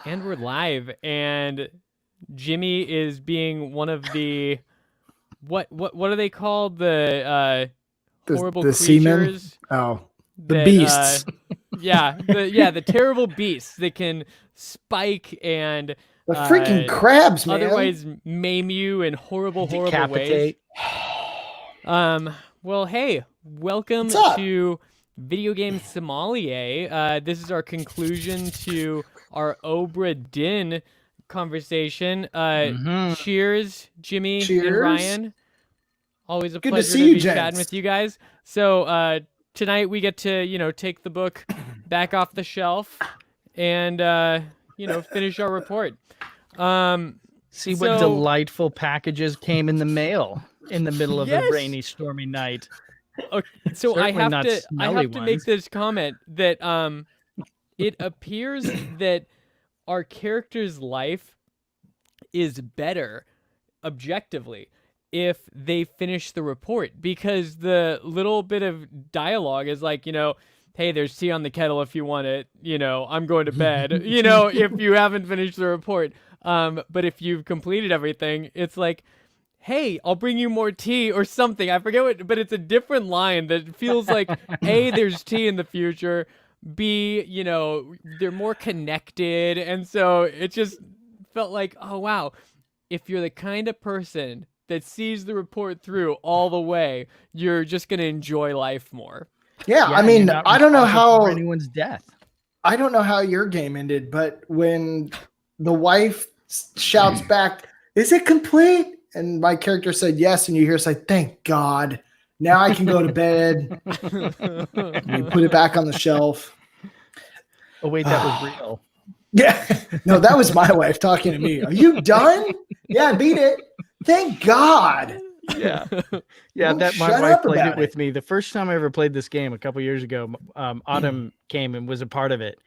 And we're live, and Jimmy is being one of the what are they called? The horrible the seamen? creatures. Oh, the That beasts. the terrible beasts that can spike and The freaking crabs, man. otherwise maim you in horrible ways. Decapitate. Well, hey, welcome What's up? to Videogame Sommelier. This is our conclusion to our Obra Dinn conversation. Cheers, Jimmy and Cheers. Ryan. Always a Good to pleasure see to you, be gents. chatting with you guys. So tonight we get to, take the book back off the shelf and, finish our report. See what delightful packages came in the mail in the middle of a rainy, stormy night. Okay, so I Certainly have not to smelly make ones. this comment that it appears that our character's life is better objectively if they finish the report, because the little bit of dialogue is like, hey, there's tea on the kettle if you want it, I'm going to bed, if you haven't finished the report. But if you've completed everything, it's like, hey, I'll bring you more tea or something. I forget what, but it's a different line that feels like, A, there's tea in the future. B, they're more connected. And so it just felt like, oh, wow, if you're the kind of person that sees the report through all the way, you're just going to enjoy life more. Yeah, I mean, I don't know how anyone's death. I don't know how your game ended, but when the wife shouts back, "Is it complete?" and my character said yes, and you hear say, "Thank God, now I can go to bed." And you put it back on the shelf. Oh wait, that was real. Yeah, no, that was my wife talking to me. Are you done? Yeah, beat it. Thank God. Yeah, Well, that my shut wife up played about it with me. The first time I ever played this game a couple years ago, Autumn came and was a part of it,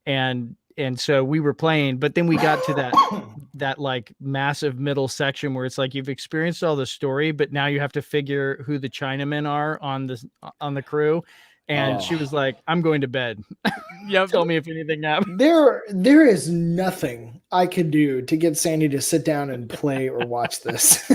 and so we were playing. But then we got to that like massive middle section where it's like you've experienced all the story, but now you have to figure who the Chinamen are on the crew. And she was like, "I'm going to bed." Yep. Tell me if anything happened. There is nothing I could do to get Sandy to sit down and play or watch this.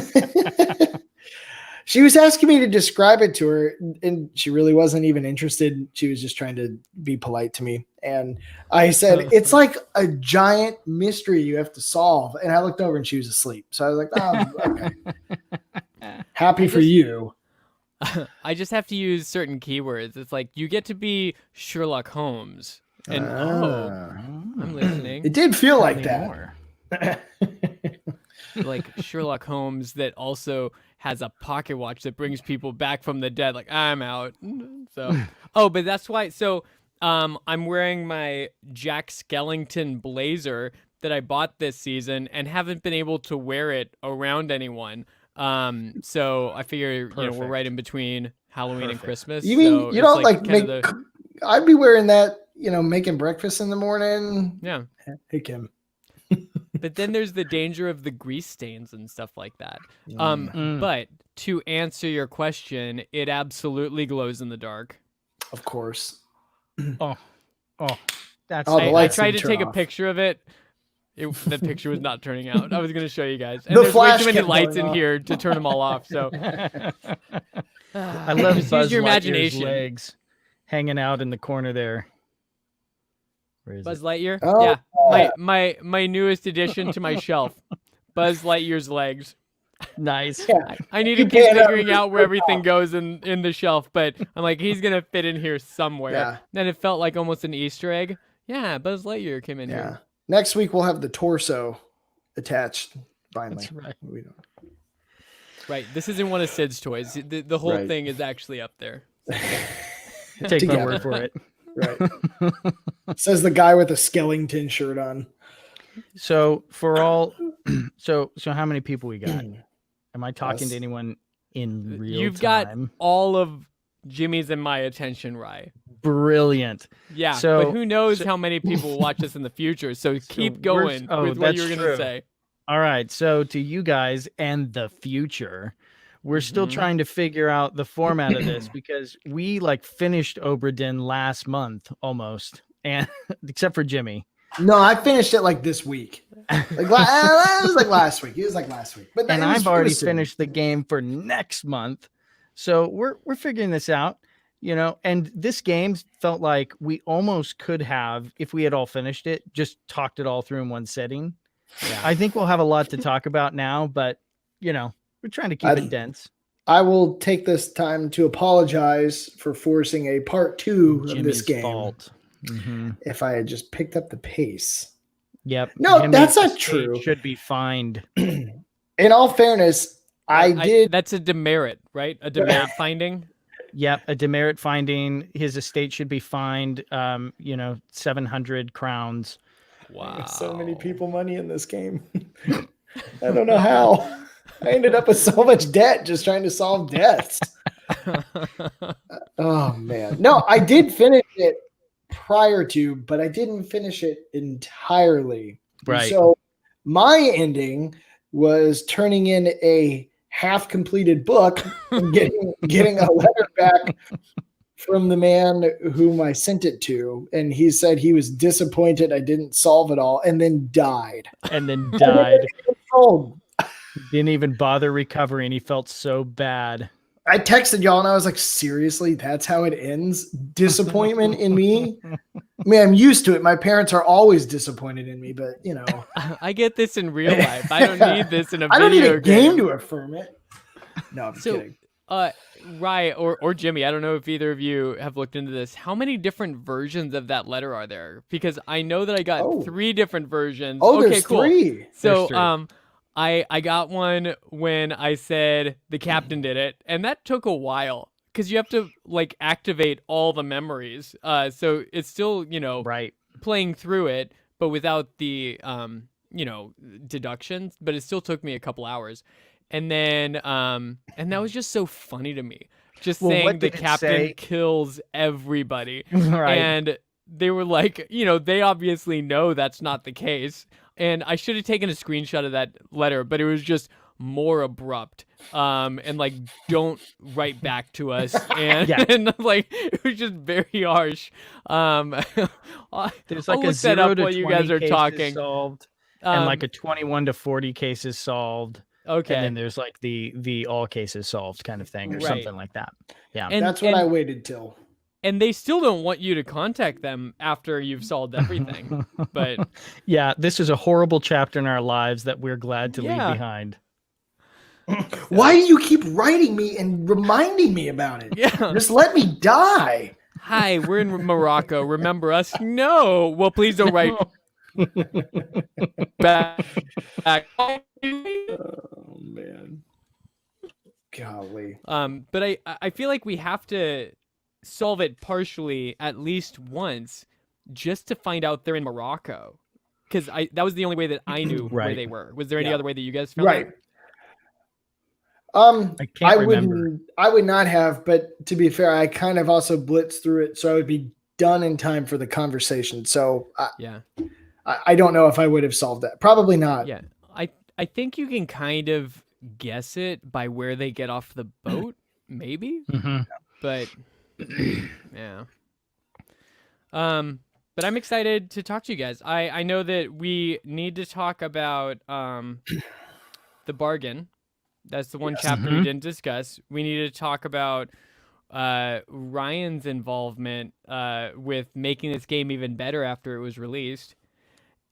She was asking me to describe it to her, and she really wasn't even interested. She was just trying to be polite to me. And I said, it's like a giant mystery you have to solve. And I looked over and she was asleep. So I was like, oh, okay. Happy for you. I just have to use certain keywords. It's like you get to be Sherlock Holmes. And I'm listening. It did feel like that. Like Sherlock Holmes that also has a pocket watch that brings people back from the dead. Like, I'm out. So, but that's why. So, I'm wearing my Jack Skellington blazer that I bought this season and haven't been able to wear it around anyone. So I figure, we're right in between Halloween and Christmas. You mean you don't like make? I'd be wearing that, making breakfast in the morning. Yeah. Hey, Kim. But then there's the danger of the grease stains and stuff like that. But to answer your question, it absolutely glows in the dark. Of course. That's. I tried to take a picture of it. The picture was not turning out. I was going to show you guys. And the there's way too many kept lights going in off. here to turn them all off. So I love just Buzz use your Lightyear's imagination. legs hanging out in the corner there. Where is Buzz it? Lightyear? Oh, Yeah. My newest addition to my shelf. Buzz Lightyear's legs. Nice. Yeah. I need to keep figuring out where everything goes in the shelf, but I'm like, he's going to fit in here somewhere. Yeah. Then it felt like almost an Easter egg. Yeah, Buzz Lightyear came in here. Next week we'll have the torso attached. Finally. That's right. We don't. Right. This isn't one of Sid's toys. The whole Right. thing is actually up there. Take my Together. word for it. Right. Says the guy with a Skellington shirt on. So for all, so how many people we got? Am I talking Us. to anyone in real You've time? got all of Jimmy's and my attention, Rye. Brilliant. Yeah, So- but who knows how many people will watch this in the future, so keep going with what you were going to true. say. All right. So to you guys and the future, we're still trying to figure out the format of this because we finished Obra Dinn last month almost, and except for Jimmy. No, I finished it like this week. Like it was like last week. It was like last week. But And it was, I've already it was soon. finished the game for next month. So we're figuring this out, and this game felt like we almost could have, if we had all finished it, just talked it all through in one sitting. Yeah. I think we'll have a lot to talk about now, but we're trying to keep it dense. I will take this time to apologize for forcing a part 2 of this game. Fault. Mm-hmm. If I had just picked up the pace. Yep. No, that's not true. Should be fined. In all fairness, I did. That's a demerit, right? A demerit finding. Yep, a demerit finding. His estate should be fined. 700 crowns. Wow. So many people money in this game. I don't know how. I ended up with so much debt just trying to solve deaths. Oh man. No, I did finish it prior to, but I didn't finish it entirely. Right. So my ending was turning in a half completed book and getting a letter back from the man whom I sent it to, and he said he was disappointed I didn't solve it all, and then died. Didn't even bother recovering. He felt so bad. I texted y'all and I was like, seriously, that's how it ends? Disappointment in me? I mean, I'm used to it. My parents are always disappointed in me, but I get this in real life. I don't need this in a video I don't need a game to affirm it. No, I'm kidding. Rye or Jimmy, I don't know if either of you have looked into this. How many different versions of that letter are there? Because I know that I got 3 different versions. Oh, okay, there's cool. 3. So, There's 3. I got one when I said the captain did it, and that took a while because you have to activate all the memories. So it's still right, playing through it, but without the deductions. But it still took me a couple hours, and then and that was just so funny to me. Just saying the captain kills everybody, right? And they were like, they obviously know that's not the case. And I should have taken a screenshot of that letter, but it was just more abrupt. And don't write back to us. And, and it was just very harsh. There's like I'll a 0 to 20 you guys are talking. Solved, and like a 21 to 40 cases solved. Okay. And then there's like the all cases solved kind of thing or something like that. Yeah. And that's what I waited till. And they still don't want you to contact them after you've solved everything. But yeah, this is a horrible chapter in our lives that we're glad to leave behind. Why do you keep writing me and reminding me about it? Yeah. Just let me die. Hi, we're in Morocco. Remember us? No. Well, please don't write back. Oh man. Golly. But I feel like we have to solve it partially at least once just to find out they're in Morocco, because that was the only way that I knew where they were. Was there any other way that you guys found right that? I would not have, but to be fair, I kind of also blitzed through it so I would be done in time for the conversation. So I don't know if I would have solved that. Probably not. Yeah, I think you can kind of guess it by where they get off the boat, maybe. But yeah. But I'm excited to talk to you guys. I know that we need to talk about the bargain. That's the one chapter we didn't discuss. We need to talk about Ryan's involvement with making this game even better after it was released.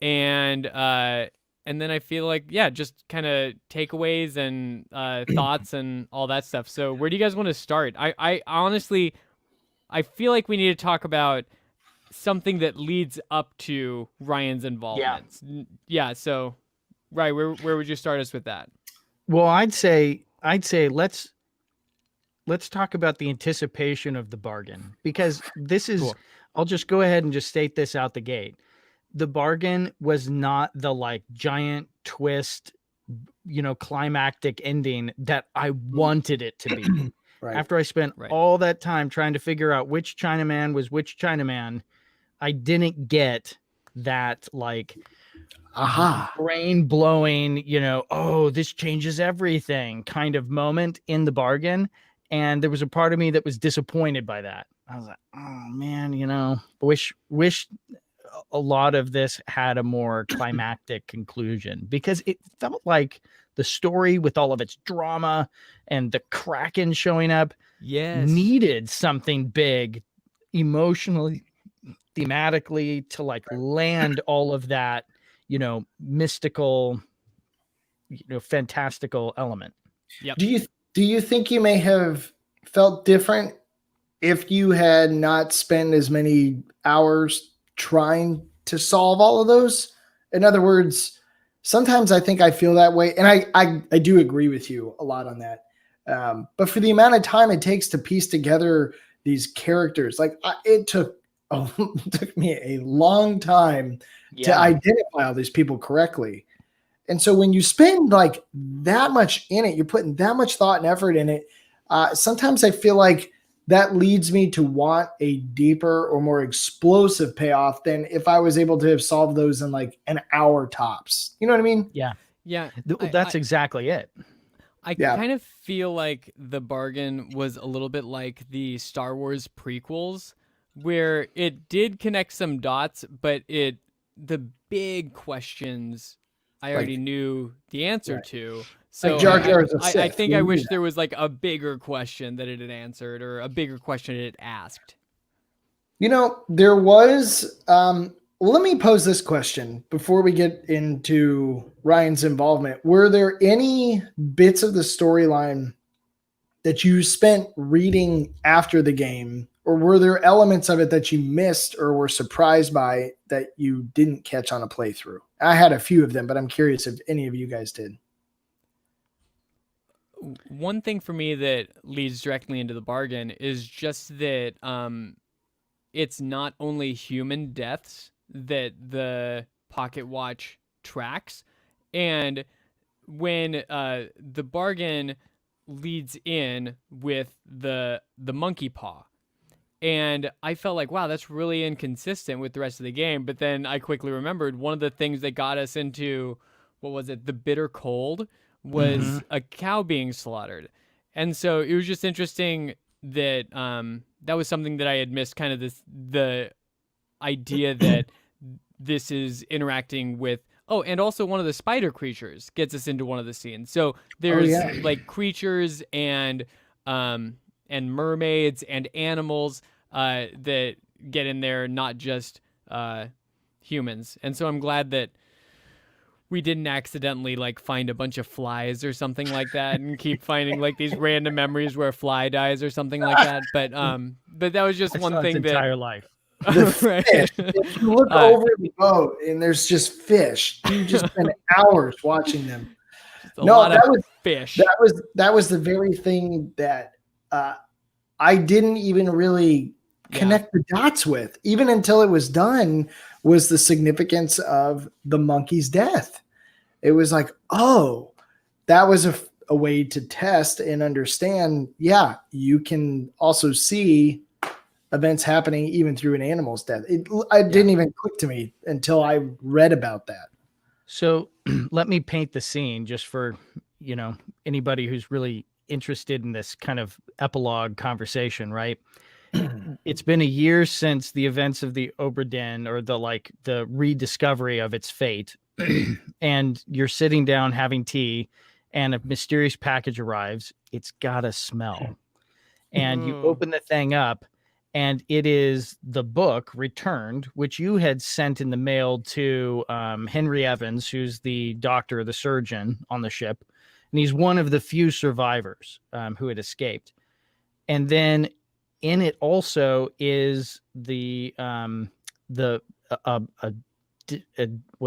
And then I feel like, just kind of takeaways and thoughts and all that stuff. So where do you guys want to start? I honestly, I feel like we need to talk about something that leads up to Ryan's involvement. Yeah. So, Ryan, where would you start us with that? Well, I'd say let's talk about the anticipation of the bargain, because this is, cool. I'll just go ahead and just state this out the gate. The bargain was not the giant twist, climactic ending that I wanted it to be. Right. After I spent all that time trying to figure out which Chinaman was which Chinaman, I didn't get that brain blowing, oh, this changes everything kind of moment in the bargain. And there was a part of me that was disappointed by that. I was like, oh man, wish a lot of this had a more climactic conclusion, because it felt like the story with all of its drama and the Kraken showing up needed something big emotionally, thematically, to like land all of that, mystical, fantastical element. Yep. Do you think you may have felt different if you had not spent as many hours trying to solve all of those? In other words, sometimes I think I feel that way, and I do agree with you a lot on that. But for the amount of time it takes to piece together these characters, like it took me a long time to identify all these people correctly. And so when you spend like that much in it, you're putting that much thought and effort in it. Sometimes I feel like that leads me to want a deeper or more explosive payoff than if I was able to have solved those in like an hour tops. You know what I mean? Yeah. Yeah. That's exactly it. I kind of feel like The Bargain was a little bit like the Star Wars prequels, where it did connect some dots, but the big questions I already knew the answer to. So like Jar Jar is a I Sith. think We I knew wish that. there was like a bigger question that it had answered, or a bigger question it had asked. There was let me pose this question before we get into Ryan's involvement. Were there any bits of the storyline that you spent reading after the game, or were there elements of it that you missed or were surprised by that you didn't catch on a playthrough? I had a few of them, but I'm curious if any of you guys did. One thing for me that leads directly into The Bargain is just that it's not only human deaths that the pocket watch tracks, and when The Bargain leads in with the monkey paw, and I felt like, wow, that's really inconsistent with the rest of the game. But then I quickly remembered one of the things that got us into, what was it, the bitter cold, was a cow being slaughtered. And so it was just interesting that that was something that I had missed, kind of the idea that this is interacting with. Oh, and also one of the spider creatures gets us into one of the scenes. So there's like creatures and mermaids and animals that get in there, not just humans. And so I'm glad that we didn't accidentally like find a bunch of flies or something like that and keep finding like these random memories where a fly dies or something like that. But that was just one thing that entire life. The fish. If you look over the boat and there's just fish, you just spend hours watching them. That was fish. That was the very thing that I didn't even really connect the dots with, even until it was done, was the significance of the monkey's death. It was like, oh, that was a way to test and understand. Yeah, you can also see events happening even through an animal's death. It didn't even click to me until I read about that. So let me paint the scene just for, anybody who's really interested in this kind of epilogue conversation, right? It's been a year since the events of the Obra Dinn, or the rediscovery of its fate. And you're sitting down having tea and a mysterious package arrives. It's got a smell. And you open the thing up, and it is the book Returned, which you had sent in the mail to Henry Evans, who's the doctor, the surgeon on the ship. And he's one of the few survivors who had escaped. And then in it also is what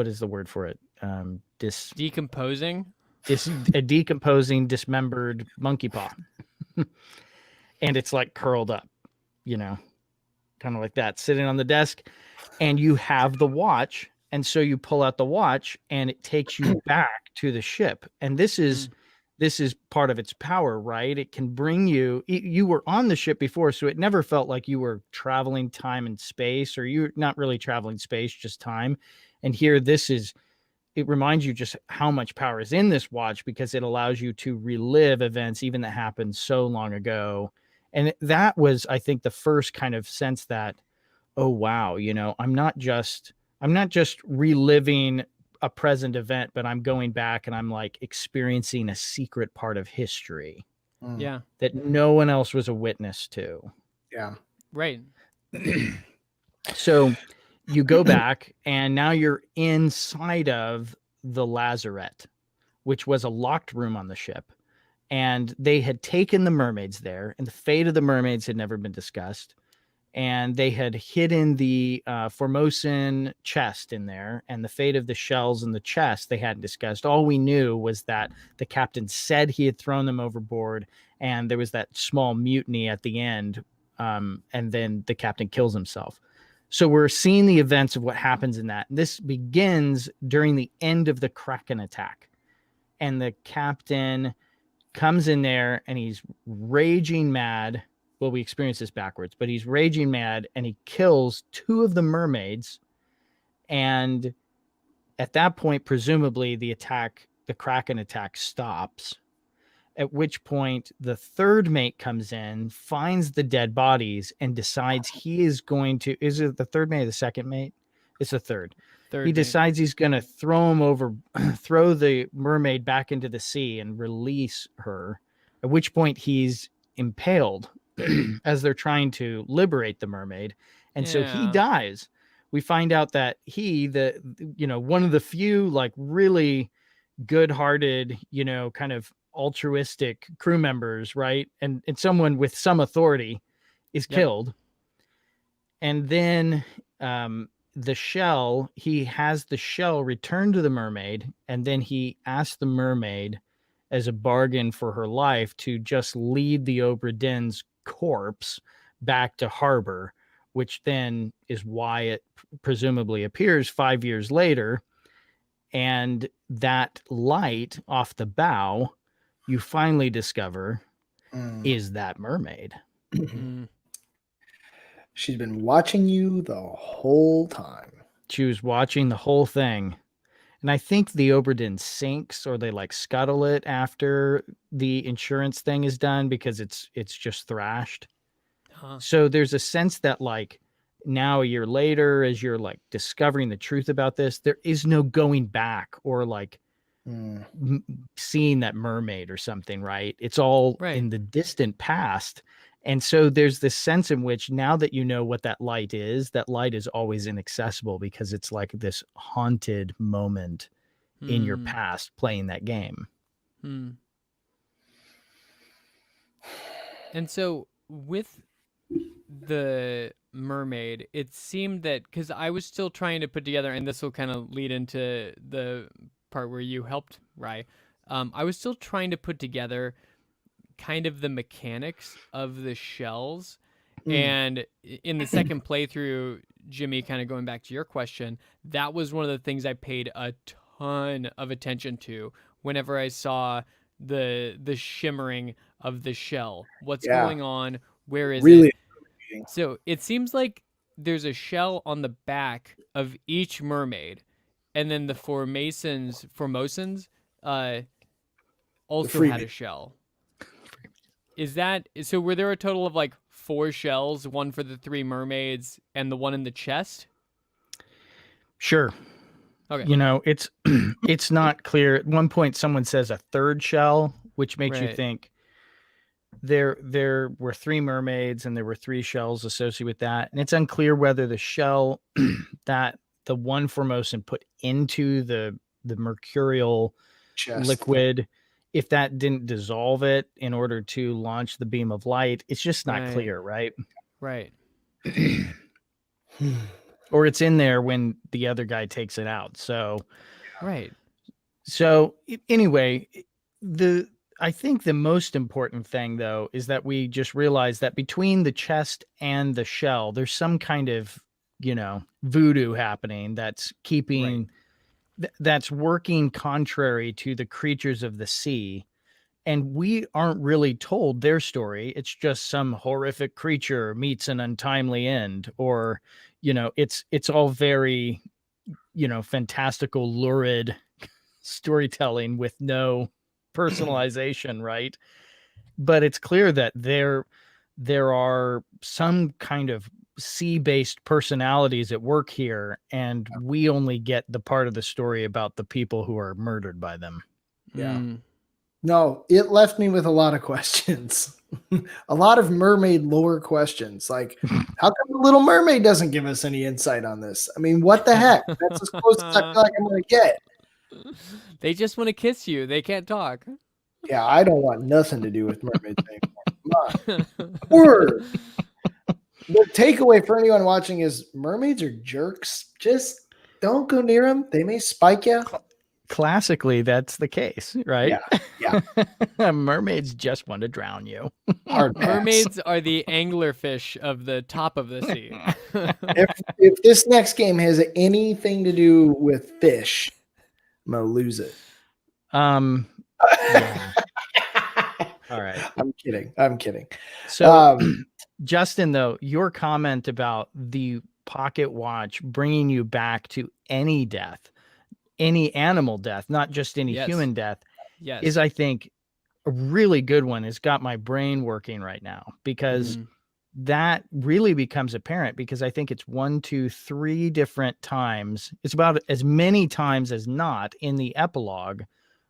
is the word for it? Decomposing? A decomposing, dismembered monkey paw. And it's like curled up, kind of like that, sitting on the desk. And you have the watch. And so you pull out the watch and it takes you back to the ship. And this is part of its power, right? It can bring you were on the ship before, so it never felt like you were traveling time and space, or you're not really traveling space, just time. And here, it reminds you just how much power is in this watch, because it allows you to relive events even that happened so long ago. And that was, I think, the first kind of sense that, oh, wow, I'm not just I'm not just reliving a present event, but I'm going back and I'm like experiencing a secret part of history Yeah. that no one else was a witness to. Yeah. Right. So you go back and now you're inside of the lazarette, which was a locked room on the ship. And they had taken the mermaids there, and the fate of the mermaids had never been discussed. And they had hidden the Formosan chest in there, and the fate of the shells in the chest they hadn't discussed. All we knew was that the captain said he had thrown them overboard, and there was that small mutiny at the end, and then the captain kills himself. So we're seeing the events of what happens in that. This begins during the end of the Kraken attack, and the captain comes in there and he's raging mad. Well, we experience this backwards, but he's raging mad and he kills 2 of the mermaids. And at that point, presumably the Kraken attack stops. At which point the 3rd mate comes in, finds the dead bodies, and decides he is going to, is it the 3rd mate or the 2nd mate? It's the 3rd. He decides he's going to throw the mermaid back into the sea and release her, at which point he's impaled as they're trying to liberate the mermaid. And so he dies. We find out that one of the few like really good-hearted, kind of altruistic crew members, right? And someone with some authority is killed. And then he has the shell returned to the mermaid, and then he asks the mermaid as a bargain for her life to just lead the Obra Dinn's corpse back to harbor, which then is why it presumably appears 5 years later. And that light off the bow, you finally discover, is that mermaid. She's been watching you the whole time. She was watching the whole thing. And I think the Obra Dinn sinks, or they like scuttle it after the insurance thing is done because it's just thrashed. So there's a sense that like now a year later, as you're like discovering the truth about this, there is no going back or like seeing that mermaid or something, right? It's all in the distant past. And so there's this sense in which now that you know what that light is always inaccessible because it's like this haunted moment in your past playing that game. And so with the mermaid, it seemed that, because I was still trying to put together, and this will kind of lead into the part where you helped, Rye. I was still trying to put together kind of the mechanics of the shells. And in the second playthrough, Jimmy, kind of going back to your question, that was one of the things I paid a ton of attention to whenever I saw the shimmering of the shell. What's going on? Where is it? So it seems like there's a shell on the back of each mermaid, and then the Formosans also had a shell. Is that so? Were there a total of like 4 shells, one for the 3 mermaids and the one in the chest? Sure. Okay. It's not clear. At one point, someone says a 3rd shell, which makes you think there were 3 mermaids and there were 3 shells associated with that. And it's unclear whether the shell that the one Formosan put into the mercurial liquid, if that didn't dissolve it in order to launch the beam of light. It's just not clear, right? Right. Or it's in there when the other guy takes it out. So, right. So anyway, I think the most important thing though is that we just realize that between the chest and the shell, there's some kind of, voodoo happening that's keeping that's working contrary to the creatures of the sea. And we aren't really told their story. It's just some horrific creature meets an untimely end, or, it's all very, fantastical, lurid storytelling with no personalization, right? But it's clear that there are some kind of sea-based personalities at work here, and we only get the part of the story about the people who are murdered by them. Yeah. No, it left me with a lot of questions. A lot of mermaid lore questions. Like, how come the Little Mermaid doesn't give us any insight on this? I mean, what the heck? That's as close as I feel like I'm going to get. They just want to kiss you. They can't talk. Yeah, I don't want nothing to do with mermaids anymore. Come on. Or the takeaway for anyone watching is mermaids are jerks. Just don't go near them. They may spike you. Classically, that's the case, right? Yeah. Mermaids just want to drown you. Hard pass. Mermaids are the anglerfish of the top of the sea. If this next game has anything to do with fish, I'm gonna lose it. Yeah. All right. I'm kidding. So, Justin, though, your comment about the pocket watch bringing you back to any death, any animal death, not just any human death, is, I think, a really good one. It's got my brain working right now, because that really becomes apparent, because I think it's 1, 2, 3 different times. It's about as many times as not in the epilogue.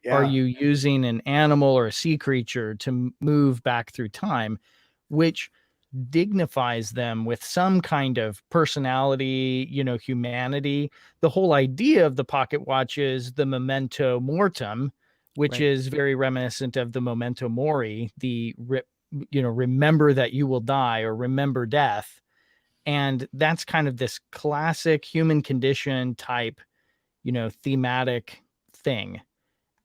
Are you using an animal or a sea creature to move back through time, which dignifies them with some kind of personality, humanity. The whole idea of the pocket watch is the memento mortem, which is very reminiscent of the memento mori, the remember that you will die, or remember death. And that's kind of this classic human condition type, thematic thing.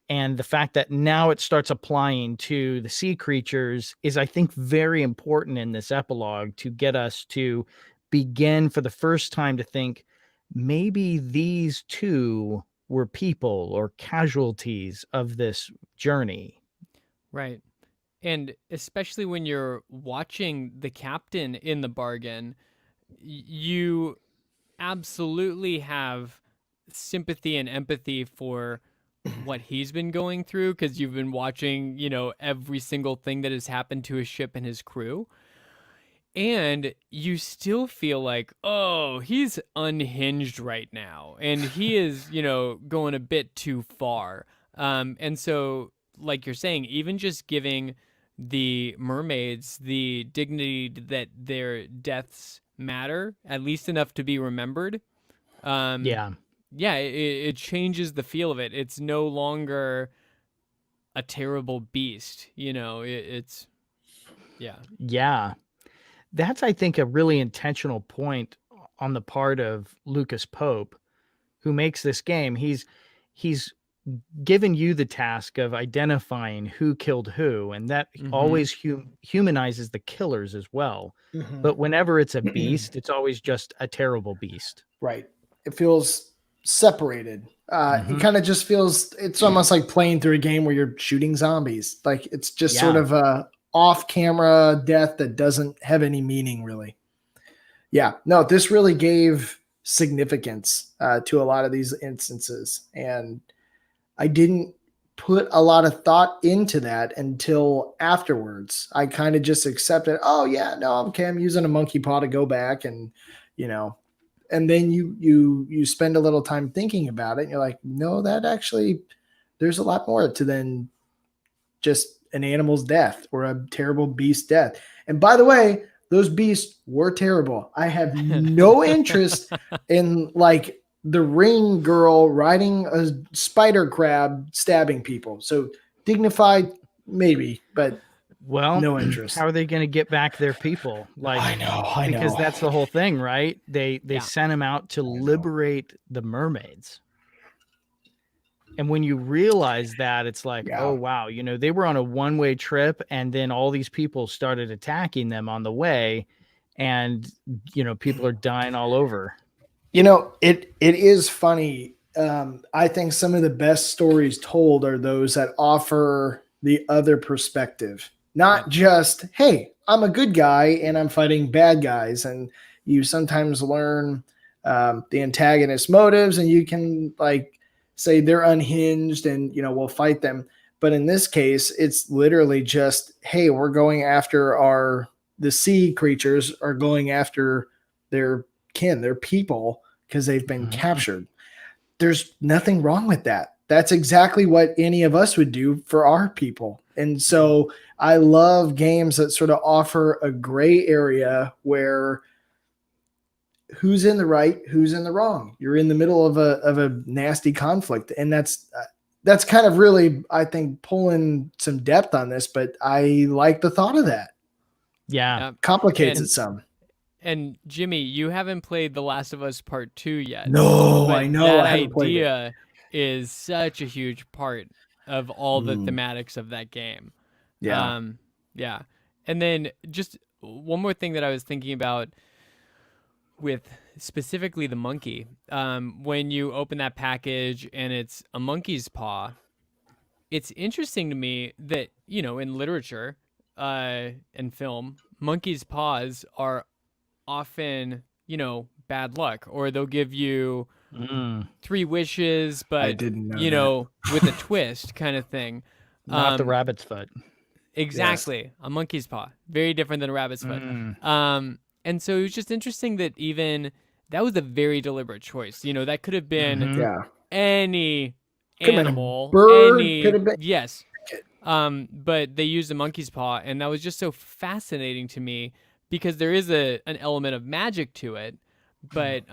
And the fact that now it starts applying to the sea creatures is, I think, very important in this epilogue, to get us to begin for the first time to think maybe these two were people or casualties of this journey. Right. And especially when you're watching the captain in the bargain, you absolutely have sympathy and empathy for what he's been going through, because you've been watching, every single thing that has happened to his ship and his crew. And you still feel like, oh, he's unhinged right now. And he is, going a bit too far. And so, like you're saying, even just giving the mermaids the dignity that their deaths matter, at least enough to be remembered. It changes the feel of it. It's no longer a terrible beast, it's That's, I think, a really intentional point on the part of Lucas Pope, who makes this game. He's given you the task of identifying who killed who, and that always humanizes the killers as well. But whenever it's a beast, it's always just a terrible beast. Right. It feels separated. It kind of just feels, it's almost like playing through a game where you're shooting zombies. Like, it's just sort of a off-camera death that doesn't have any meaning, really. Yeah, no, this really gave significance to a lot of these instances, and I didn't put a lot of thought into that until afterwards. I kind of just accepted, oh yeah, no, okay, I'm using a monkey paw to go back, and and then you spend a little time thinking about it, and you're like, no, that actually, there's a lot more to than just an animal's death or a terrible beast death. And by the way, those beasts were terrible. I have no interest in like the ring girl riding a spider crab stabbing people. So dignified, maybe, but no interest. How are they going to get back their people? Like, I know. Because that's the whole thing, right? They sent them out to liberate the mermaids. And when you realize that, it's like, oh, wow, they were on a one-way trip, and then all these people started attacking them on the way, and, people are dying all over. It is funny. I think some of the best stories told are those that offer the other perspective, not just, hey, I'm a good guy and I'm fighting bad guys. And you sometimes learn the antagonist motives, and you can like say they're unhinged and, we'll fight them. But in this case, it's literally just, hey, we're going after the sea creatures are going after their kin, their people, because they've been Mhm. captured. There's nothing wrong with that. That's exactly what any of us would do for our people. And so I love games that sort of offer a gray area where who's in the right, who's in the wrong. You're in the middle of a nasty conflict, and that's kind of really, I think, pulling some depth on this. But I like the thought of that. Yeah. Complicates And it some. and Jimmy, you haven't played The Last of Us Part 2 yet. No, But I know. that I haven't played it. idea is such a huge part of all the Mm. thematics of that game. Yeah. Yeah. And then just one more thing that I was thinking about with specifically the monkey. When you open that package and it's a monkey's paw, it's interesting to me that, in literature and film, monkeys' paws are often, bad luck, or they'll give you Mm. 3 wishes, I but, didn't know that. with a twist kind of thing. Not the Um, rabbit's foot. exactly. A monkey's paw. Very different than a rabbit's foot. And so it was just interesting that even that was a very deliberate choice. That could have been Mhm. Yeah. any Could have been a animal, bird, could have been- yes. But they used a monkey's paw, and that was just so fascinating to me because there is an element of magic to it, but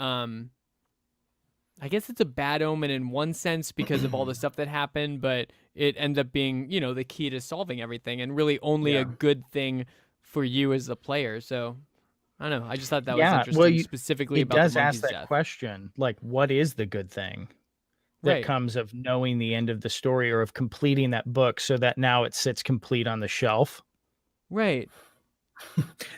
I guess it's a bad omen in one sense because of all the stuff that happened, but it ends up being, the key to solving everything and really only a good thing for you as the player. So I don't know. I just thought that was Yeah, interesting, well, specifically it about does the monkey's ask that death. question, like, what is the good thing that Right. comes of knowing the end of the story or of completing that book so that now it sits complete on the shelf? Right.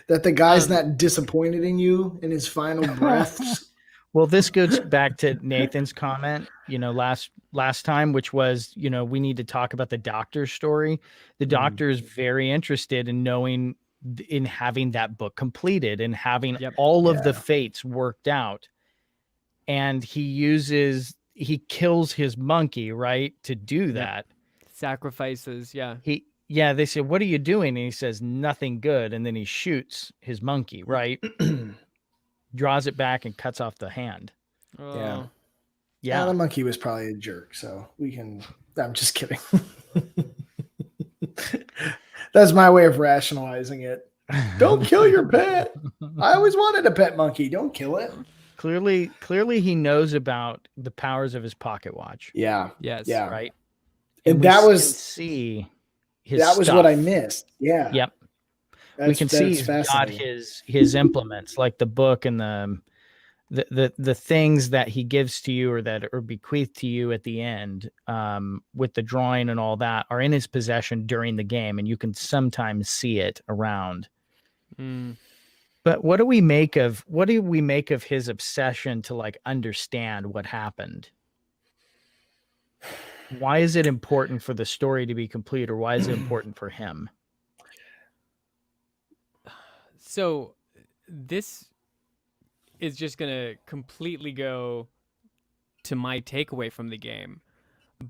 that the guy's Um, not disappointed in you in his final breaths. Well, this goes back to Nathan's comment, last time, which was, we need to talk about the doctor's story. The doctor is very interested in knowing, in having that book completed and having Yep. all of the Yeah. fates worked out. And he kills his monkey, right, to do that. Sacrifices. Yeah. They said, "What are you doing?" And he says, "Nothing good." And then he shoots his monkey, right? Draws it back and cuts off the hand. Oh. Yeah. Yeah. The monkey was probably a jerk, so we can. I'm just kidding. That's my way of rationalizing it. Don't kill your pet. I always wanted a pet monkey. Don't kill it. Clearly he knows about the powers of his pocket watch. Yeah. Yes. Yeah. Right. And we that can was see his that was stuff. what I missed. Yeah. Yep. We can see he's got his implements, like the book and the things that he gives to you or that are bequeathed to you at the end, with the drawing and all that, are in his possession during the game, and you can sometimes see it around. But what do we make of his obsession to like understand what happened? Why is it important for the story to be complete, or why is it important for him? So this is just going to completely go to my takeaway from the game.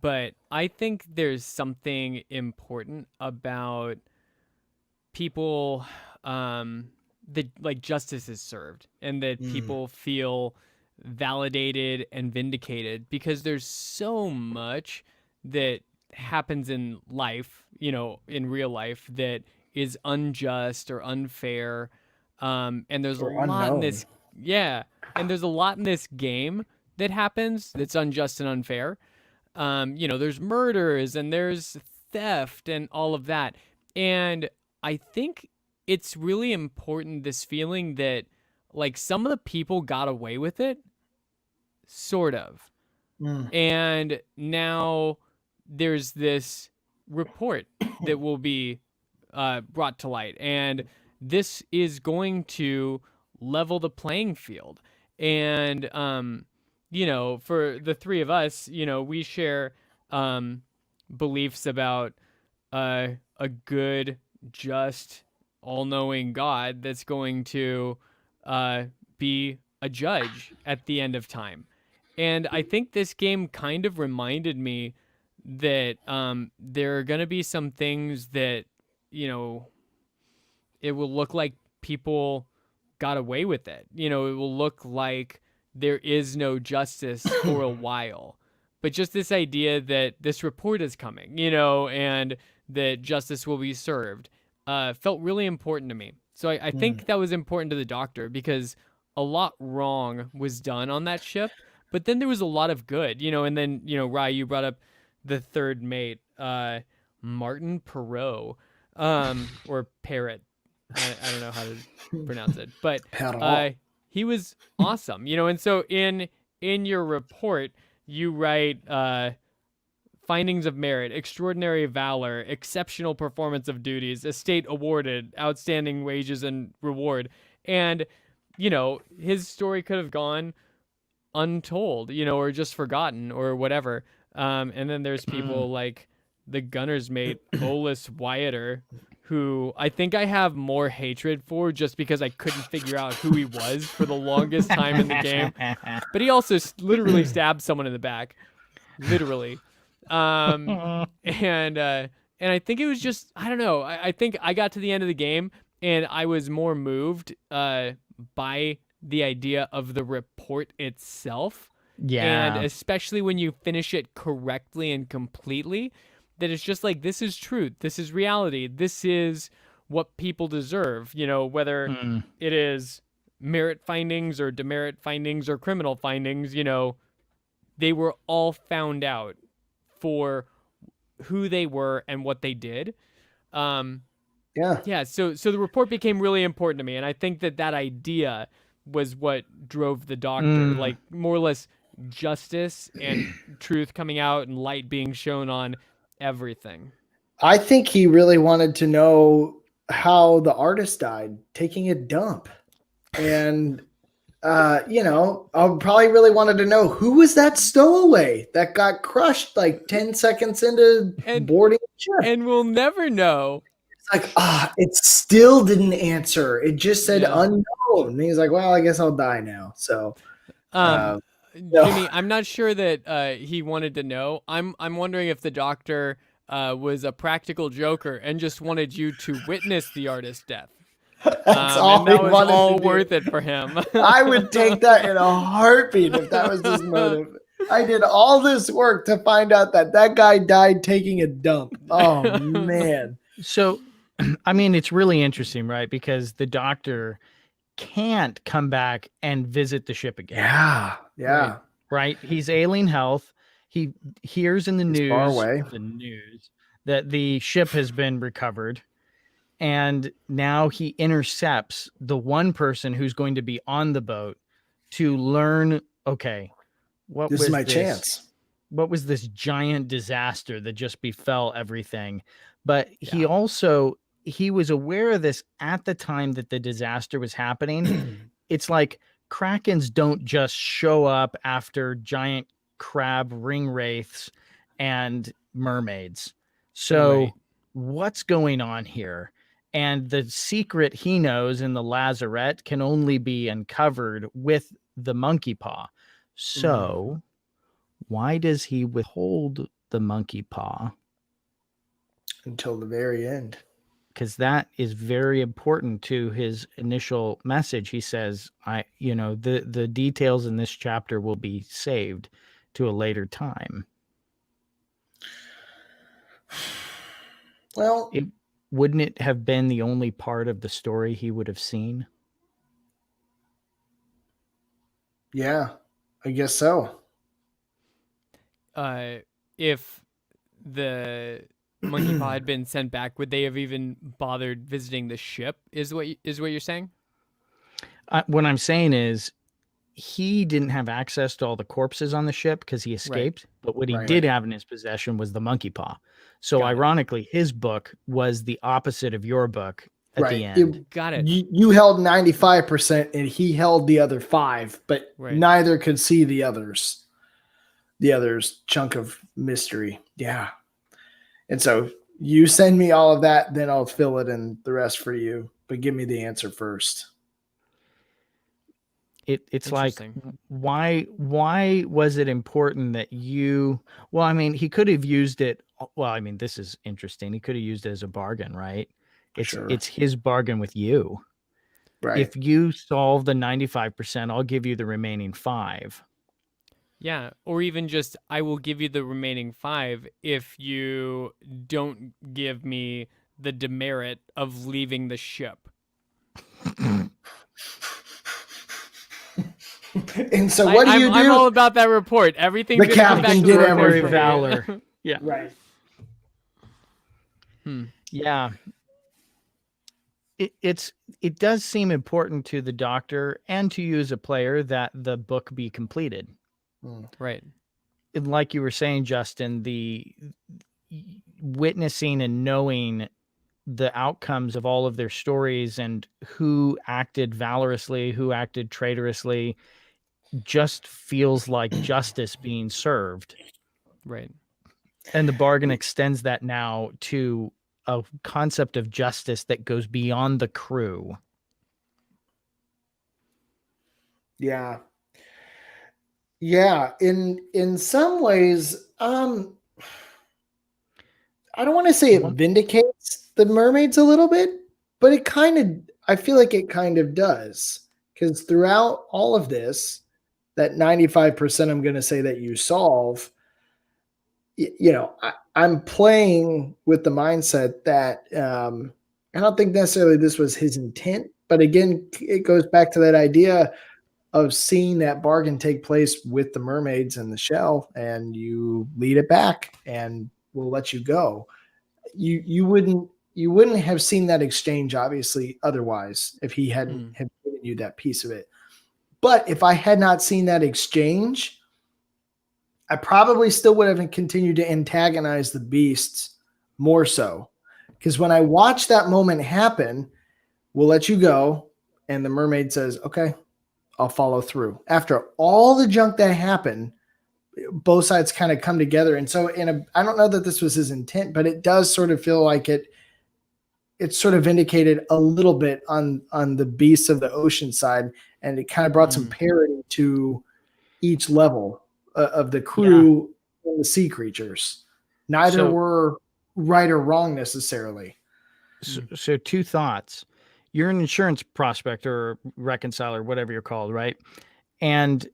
But I think there's something important about people, that like justice is served and that people feel validated and vindicated, because there's so much that happens in life, in real life, that is unjust or unfair. And there's Or a lot in unknown. this. Yeah. And there's a lot in this game that happens that's unjust and unfair. There's murders and there's theft and all of that. And I think it's really important, this feeling that like some of the people got away with it, sort of. And now there's this report that will be brought to light, and this is going to level the playing field. And for the three of us, we share beliefs about a good, just, all-knowing God that's going to be a judge at the end of time. And I think this game kind of reminded me that there are going to be some things that, it will look like people got away with it. You know, it will look like there is no justice for a while. But just this idea that this report is coming, you know, and that justice will be served, felt really important to me. So I think that was important to the Doctor because a lot wrong was done on that ship, but then there was a lot of good, you know, and then, you know, Rye, you brought up the third mate, Martin Perot, or Parrot. I don't know how to pronounce it, but he was awesome, you know. And so in your report, you write findings of merit, extraordinary valor, exceptional performance of duties, estate awarded, outstanding wages and reward, and you know his story could have gone untold, you know, or just forgotten or whatever. And then there's people like the gunner's mate, Olus Wyatter, who I think I have more hatred for just because I couldn't figure out who he was for the longest time in the game. But he also literally stabbed someone in the back, literally. And I think it was just, I don't know. I think I got to the end of the game and I was more moved by the idea of the report itself. Yeah. And especially when you finish it correctly and completely, that it's just like, this is truth. This is reality. This is what people deserve, you know, whether it is merit findings or demerit findings or criminal findings, you know, they were all found out for who they were and what they did. Yeah. So the report became really important to me. And I think that idea was what drove the Doctor, like more or less justice and truth coming out and light being shown on everything. I think he really wanted to know how the artist died, taking a dump. And, you know, I probably really wanted to know who was that stowaway that got crushed like 10 seconds into boarding the ship. And we'll never know. It's like, it still didn't answer. It just said unknown. And he's like, well, I guess I'll die now. So, Jimmy, I'm not sure that he wanted to know. I'm wondering if the Doctor was a practical joker and just wanted you to witness the artist's death. That's all and that he was wanted all to do. worth it for him. I would take that in a heartbeat if that was his motive. I did all this work to find out that guy died taking a dump. Oh, man. So, I mean, it's really interesting, right? Because the Doctor can't come back and visit the ship again. Yeah. Right? He's ailing health. He hears in the news, far away. That the ship has been recovered. And now he intercepts the one person who's going to be on the boat to learn, okay, this is my chance. What was this giant disaster that just befell everything? But he also, he was aware of this at the time that the disaster was happening. It's like Krakens don't just show up after giant crab ring wraiths and mermaids. So what's going on here? And the secret he knows in the lazarette can only be uncovered with the monkey paw. So why does he withhold the monkey paw? Until the very end. Because that is very important to his initial message. He says, the details in this chapter will be saved to a later time. Well, wouldn't it have been the only part of the story he would have seen? Yeah, I guess so. If the monkey paw had been sent back, would they have even bothered visiting the ship? Is what you're saying? What I'm saying is, he didn't have access to all the corpses on the ship because he escaped. But what he did have in his possession was the monkey paw. So ironically, his book was the opposite of your book at the end. Got it. You held 95% and he held the other 5%, but neither could see the other's chunk of mystery. Yeah. And so you send me all of that, then I'll fill it in the rest for you. But give me the answer first. It's like, why was it important that you, well, I mean, he could have used it. Well, I mean, this is interesting. He could have used it as a bargain, right? It's his bargain with you. Right. If you solve the 95%, I'll give you the remaining 5. Yeah, or even just I will give you the remaining 5 if you don't give me the demerit of leaving the ship. And so what do you do? I'm all about that report. Everything's The gonna come back captain to did the report Extraordinary for me. valor. Yeah. Right. Yeah. It does seem important to the doctor and to you as a player that the book be completed. Right. And like you were saying, Justin, the witnessing and knowing the outcomes of all of their stories and who acted valorously, who acted traitorously, just feels like justice being served. Right. And the bargain extends that now to a concept of justice that goes beyond the crew. Yeah. Yeah. In some ways, I don't want to say it vindicates the mermaids a little bit, but I feel like it kind of does. Because throughout all of this, that 95% I'm going to say that you solve, I'm playing with the mindset that I don't think necessarily this was his intent. But again, it goes back to that idea of seeing that bargain take place with the mermaids and the shell, and you lead it back and we'll let you go. You wouldn't have seen that exchange obviously otherwise if he hadn't have given you that piece of it. But if I had not seen that exchange, I probably still would have continued to antagonize the beasts more so. Because when I watch that moment happen, we'll let you go. And the mermaid says, okay, I'll follow through. After all the junk that happened, both sides kind of come together. And so I don't know that this was his intent, but it does sort of feel like it sort of indicated a little bit on the beasts of the ocean side. And it kind of brought some parity to each level of the crew and the sea creatures. Neither were right or wrong necessarily. So 2 thoughts. You're an insurance prospector or reconciler, whatever you're called, right? And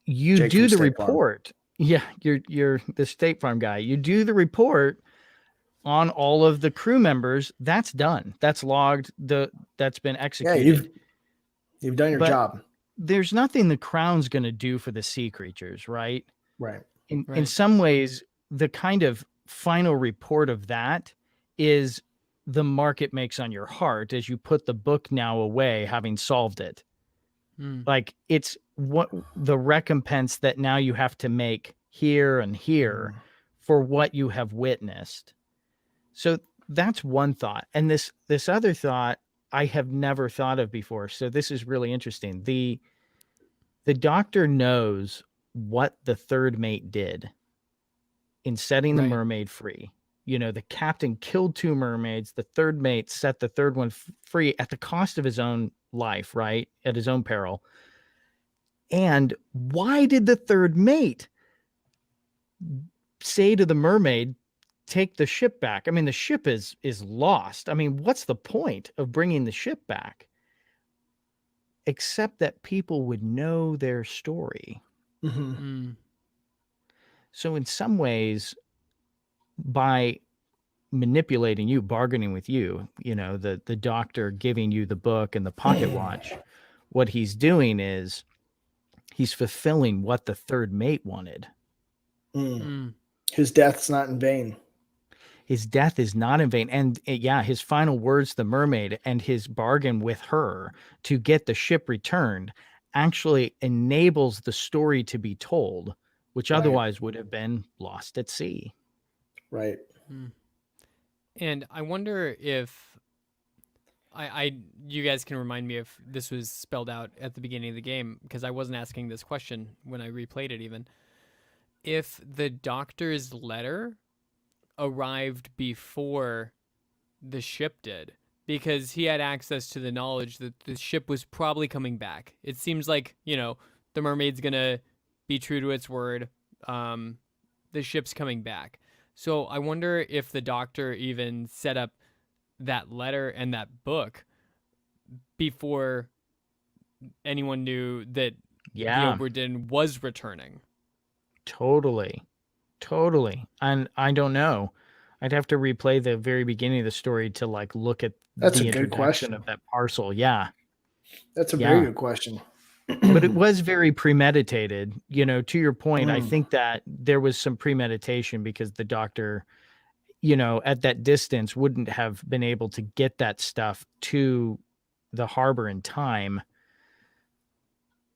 you Jake do from the State report. Yeah, you're the State Farm guy. You do the report on all of the crew members. That's done. That's logged. That's been executed. Yeah, you've done your job. There's nothing the Crown's going to do for the sea creatures, right? Right. In some ways, the kind of final report of that is the mark it makes on your heart as you put the book now away, having solved it. Like it's what the recompense that now you have to make here and here for what you have witnessed. So that's one thought. And this other thought I have never thought of before. So this is really interesting. The doctor knows what the third mate did in setting the mermaid free. You know, the captain killed 2 mermaids. The third mate set the third one free at the cost of his own life, right? At his own peril. And why did the third mate say to the mermaid, take the ship back? I mean, the ship is lost. I mean, what's the point of bringing the ship back? Except that people would know their story. So in some ways, by manipulating you, bargaining with you, the doctor giving you the book and the pocket watch, what he's doing is he's fulfilling what the third mate wanted. His death's not in vain. His death is not in vain. And his final words, the mermaid, and his bargain with her to get the ship returned actually enables the story to be told, which otherwise would have been lost at sea. Right. And I wonder if you guys can remind me if this was spelled out at the beginning of the game, because I wasn't asking this question when I replayed it even. If the doctor's letter arrived before the ship did, because he had access to the knowledge that the ship was probably coming back. It seems like, the mermaid's gonna be true to its word. The ship's coming back. So I wonder if the doctor even set up that letter and that book before anyone knew that the Yeah, Obra Dinn was returning. totally. And I don't know. I'd have to replay the very beginning of the story to like look at That's a the good introduction question. of that parcel. Yeah. That's a very Yeah. good question. But it was very premeditated. To your point, I Mm. think that there was some premeditation because the doctor, at that distance wouldn't have been able to get that stuff to the harbor in time.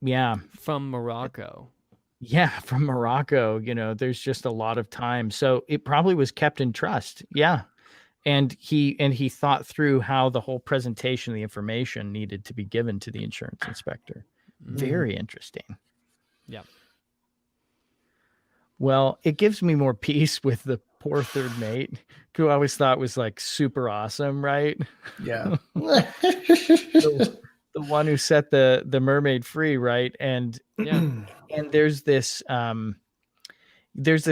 Yeah. From Morocco. Yeah, from Morocco, there's just a lot of time. So it probably was kept in trust. Yeah. And he thought through how the whole presentation of the information needed to be given to the insurance inspector. Very interesting. Yeah. Well, it gives me more peace with the poor third mate, who I always thought was like super awesome, right? Yeah. The one who set the mermaid free, right? And Yeah. and there's this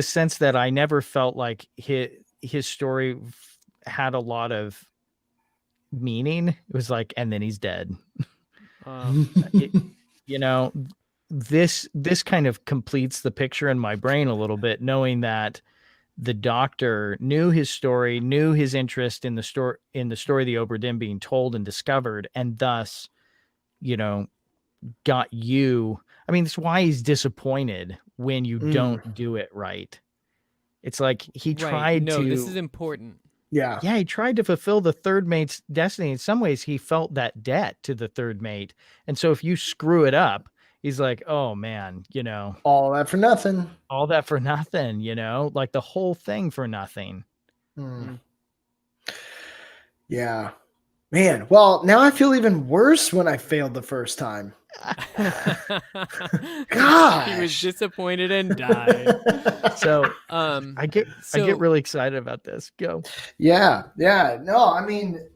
sense that I never felt like his story had a lot of meaning. It was like, and then he's dead. It, you know, this kind of completes the picture in my brain a little bit, knowing that the doctor knew his story, knew his interest in the story of the Obra Dinn being told and discovered, and thus, got you. I mean, that's why he's disappointed when you don't do it right. It's like he tried no, to. this is important. Yeah. Yeah, he tried to fulfill the third mate's destiny. In some ways, he felt that debt to the third mate. And so if you screw it up, he's like, oh man, All that for nothing. all that for nothing, like the whole thing for nothing. Yeah. Man, well, now I feel even worse when I failed the first time. Gosh. He was disappointed and died. So I get so- really excited about this. Go. Yeah. No, I mean,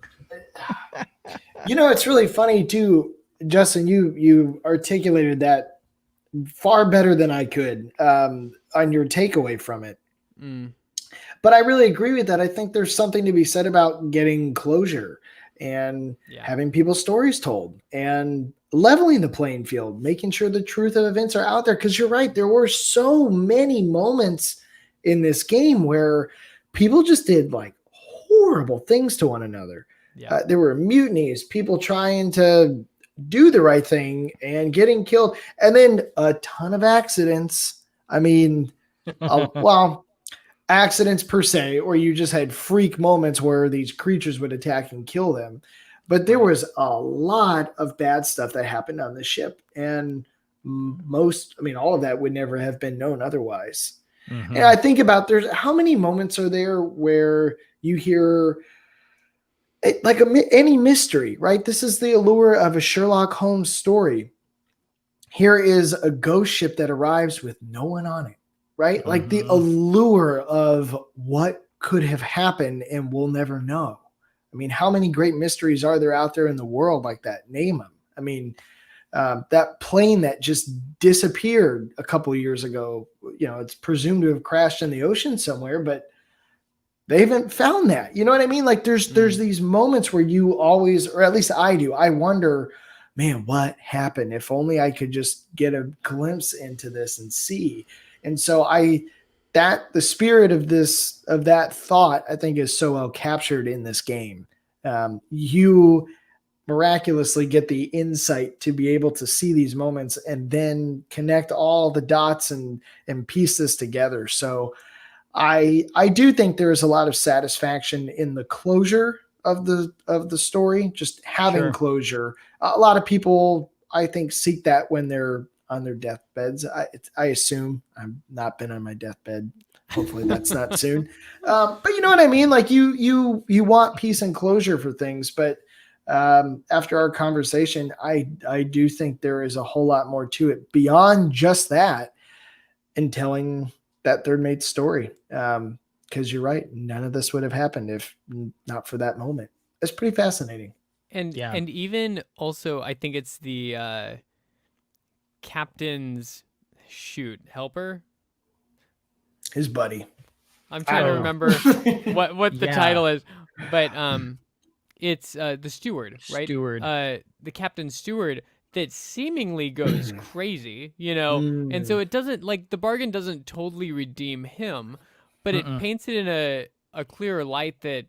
it's really funny too, Justin. You articulated that far better than I could on your takeaway from it. But I really agree with that. I think there's something to be said about getting closure and having people's stories told and leveling the playing field, making sure the truth of events are out there. Because you're right, there were so many moments in this game where people just did like horrible things to one another. There were mutinies, people trying to do the right thing and getting killed, and then a ton of accidents. I mean, well, accidents per se, or you just had freak moments where these creatures would attack and kill them. But there was a lot of bad stuff that happened on the ship, and all of that would never have been known otherwise. And I think about how many moments are there where you hear like any mystery, right? This is the allure of a Sherlock Holmes story. Here is a ghost ship that arrives with no one on it, right? Like the allure of what could have happened and we'll never know. I mean, how many great mysteries are there out there in the world like that? Name them. I mean, that plane that just disappeared a couple of years ago, it's presumed to have crashed in the ocean somewhere, but they haven't found that. You know what I mean? Like there's these moments where you always, or at least I do, I wonder, man, what happened? If only I could just get a glimpse into this and see. And so the spirit of that thought, I think, is so well captured in this game. You miraculously get the insight to be able to see these moments and then connect all the dots and piece this together. So I do think there is a lot of satisfaction in the closure of the story, just having closure. A lot of people, I think, seek that when they're on their deathbeds. I assume. I've not been on my deathbed. Hopefully that's not soon. But you know what I mean? Like you want peace and closure for things. But after our conversation, I do think there is a whole lot more to it beyond just that, and telling that third mate's story. Because you're right, none of this would have happened if not for that moment. It's pretty fascinating. And even also, I think it's the captain's helper, his buddy. I'm trying to remember what the title is, but it's the steward, right? Steward. The captain's steward that seemingly goes crazy, you know, and so it doesn't like the bargain doesn't totally redeem him, but it paints it in a clearer light that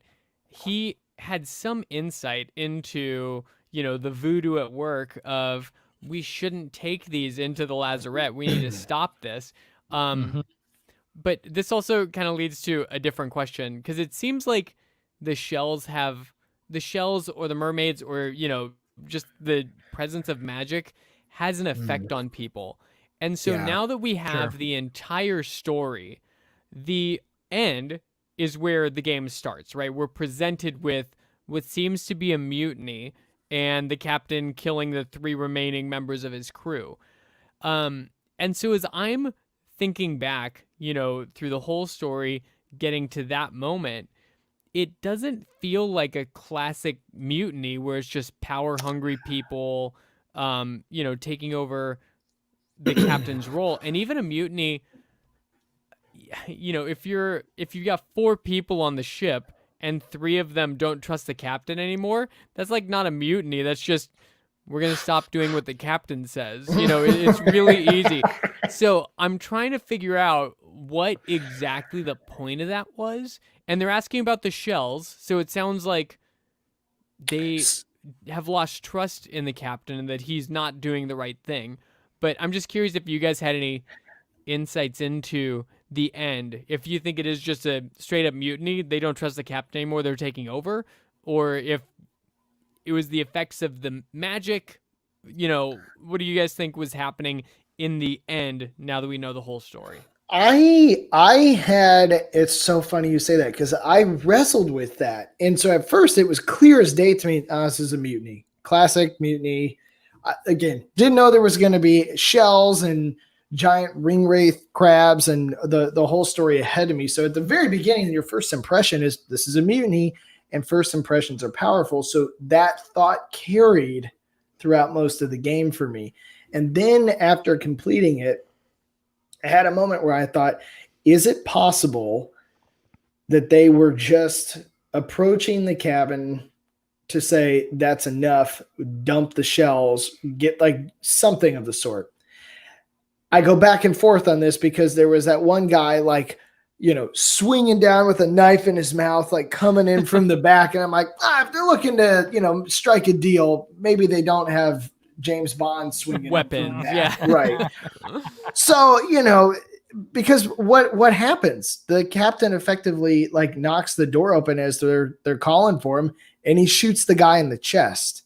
he had some insight into, you know, the voodoo at work of we shouldn't take these into the lazarette. We need to stop this. But this also kind of leads to a different question because it seems like the shells or the mermaids or, you know, just the presence of magic has an effect on people. And so now that we have the entire story, the end is where the game starts, right? We're presented with what seems to be a mutiny and the captain killing the 3 remaining members of his crew. And so as I'm thinking back, you know, through the whole story, getting to that moment, it doesn't feel like a classic mutiny where it's just power-hungry people, you know, taking over the captain's role. And even a mutiny, you know, if you got 4 people on the ship and 3 of them don't trust the captain anymore, that's like not a mutiny. That's just we're gonna stop doing what the captain says. You know, it's really easy. So I'm trying to figure out what exactly the point of that was. And they're asking about the shells. So it sounds like they have lost trust in the captain and that he's not doing the right thing. But I'm just curious if you guys had any insights into the end. If you think it is just a straight up mutiny, they don't trust the captain anymore, they're taking over, or if it was the effects of the magic. You know, what do you guys think was happening in the end now that we know the whole story? I had, it's so funny you say that because I wrestled with that. And so at first it was clear as day to me, this is a mutiny, classic mutiny. Again, didn't know there was going to be shells and giant ring wraith crabs and the whole story ahead of me. So at the very beginning, your first impression is this is a mutiny, and first impressions are powerful. So that thought carried throughout most of the game for me. And then after completing it, I had a moment where I thought, is it possible that they were just approaching the cabin to say, that's enough, dump the shells, get like something of the sort? I go back and forth on this because there was that one guy, like, you know, swinging down with a knife in his mouth, like coming in from the back. And I'm like, if they're looking to, you know, strike a deal, maybe they don't have James Bond swinging weapons. Yeah. Right. So, you know, because what happens? The captain effectively like knocks the door open as they're calling for him, and he shoots the guy in the chest.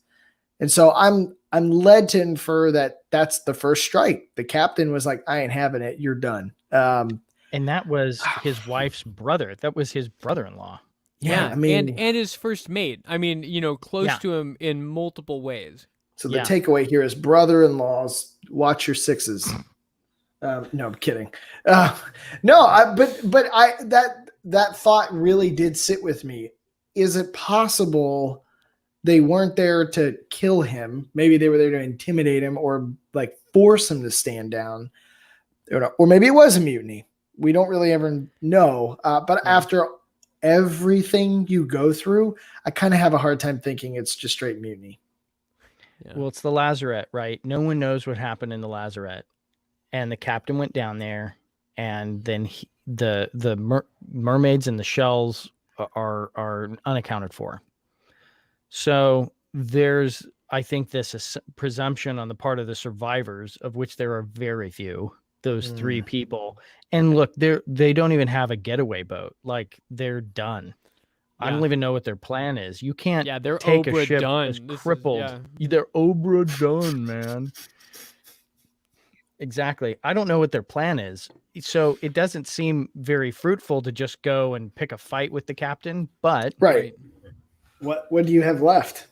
And so I'm led to infer that that's the first strike. The captain was like, I ain't having it. You're done. And that was his wife's brother. That was his brother-in-law. Yeah. I mean, and his first mate. I mean, you know, close to him in multiple ways. So the takeaway here is brother-in-laws, watch your sixes. No, I'm kidding. But that thought really did sit with me. Is it possible they weren't there to kill him? Maybe they were there to intimidate him or like force him to stand down, or maybe it was a mutiny. We don't really ever know. But after everything you go through, I kind of have a hard time thinking it's just straight mutiny. Yeah. Well, it's the lazarette, right? No one knows what happened in the lazarette, and the captain went down there, and then the mermaids and the shells are unaccounted for. So there's, I think, this presumption on the part of the survivors, of which there are very few, those 3 people. And look, they don't even have a getaway boat. Like, they're done. I don't even know what their plan is. You can't they're take Obra a ship Dinn. that's crippled. They're Obra Dinn, man. Exactly. I don't know what their plan is. So it doesn't seem very fruitful to just go and pick a fight with the captain, but right. What do you have left?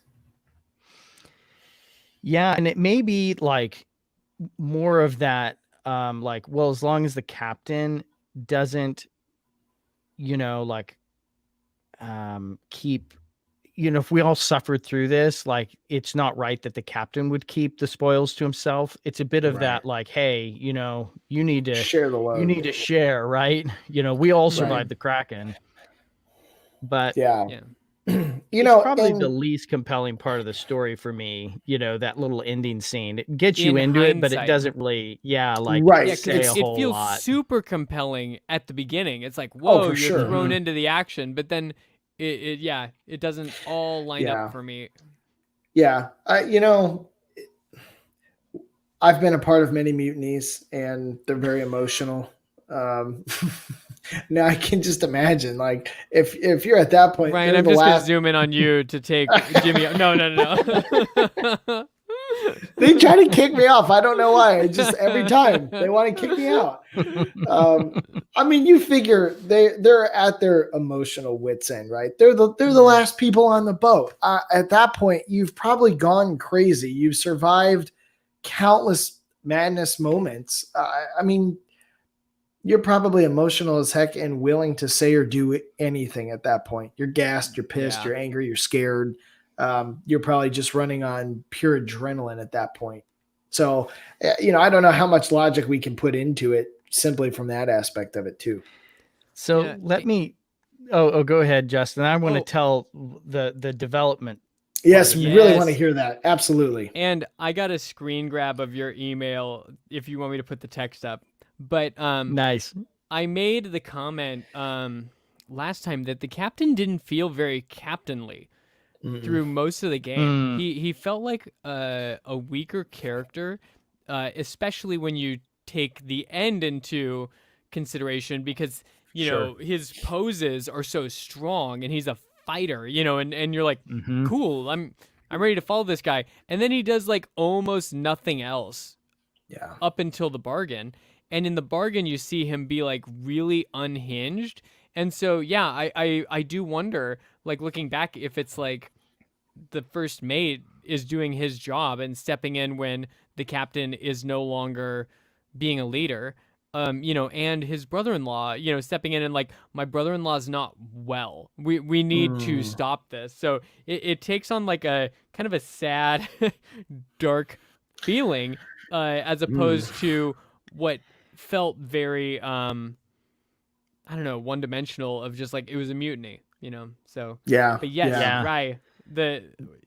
Yeah, and it may be like more of that, like, well, as long as the captain doesn't, you know, like, keep, you know, if we all suffered through this, like, it's not right that the captain would keep the spoils to himself. It's a bit of that, like, hey, you know, you need to share the load. You need to share, right? You know, we all survived the Kraken. But yeah. It's probably the least compelling part of the story for me, that little ending scene. It gets you into it, but it doesn't really, Right. say a it whole feels lot. super compelling at the beginning. It's like, Oh, whoa, for you're sure. thrown into the action, but then it doesn't all line up Yeah. for me. Yeah. I've been a part of many mutinies, and they're very emotional. Now I can just imagine, like, if you're at that point, Ryan, they're I'm the just gonna last. zoom in on you to take Jimmy. No. They try to kick me off. I don't know why. It just every time they want to kick me out. I mean, you figure they're at their emotional wits end, right? They're the last people on the boat. At that point, you've probably gone crazy. You've survived countless madness moments. I mean, you're probably emotional as heck and willing to say or do anything at that point. You're gassed, you're pissed, Yeah. you're angry, you're scared. You're probably just running on pure adrenaline at that point. So, I don't know how much logic we can put into it simply from that aspect of it too. So Yeah. let me. Oh, go ahead, Justin. I want to tell the development. Yes, we really want to Yes. hear that. Absolutely. And I got a screen grab of your email if you want me to put the text up. But Nice. I made the comment last time that the captain didn't feel very captainly through most of the game. He felt like a weaker character, especially when you take the end into consideration, because you know his poses are so strong and he's a fighter, and you're like, cool, I'm ready to follow this guy, and then he does like almost nothing else Yeah. up until the bargain. And in the bargain, you see him be like really unhinged. And so, yeah, I do wonder, like looking back, if it's like the first mate is doing his job and stepping in when the captain is no longer being a leader. And his brother-in-law, stepping in and like, my brother-in-law's not well. We need to stop this. So it takes on like a kind of a sad, dark feeling, as opposed to what felt very I don't know, one dimensional, of just like it was a mutiny, So Yeah. but yes, Yeah. Rye,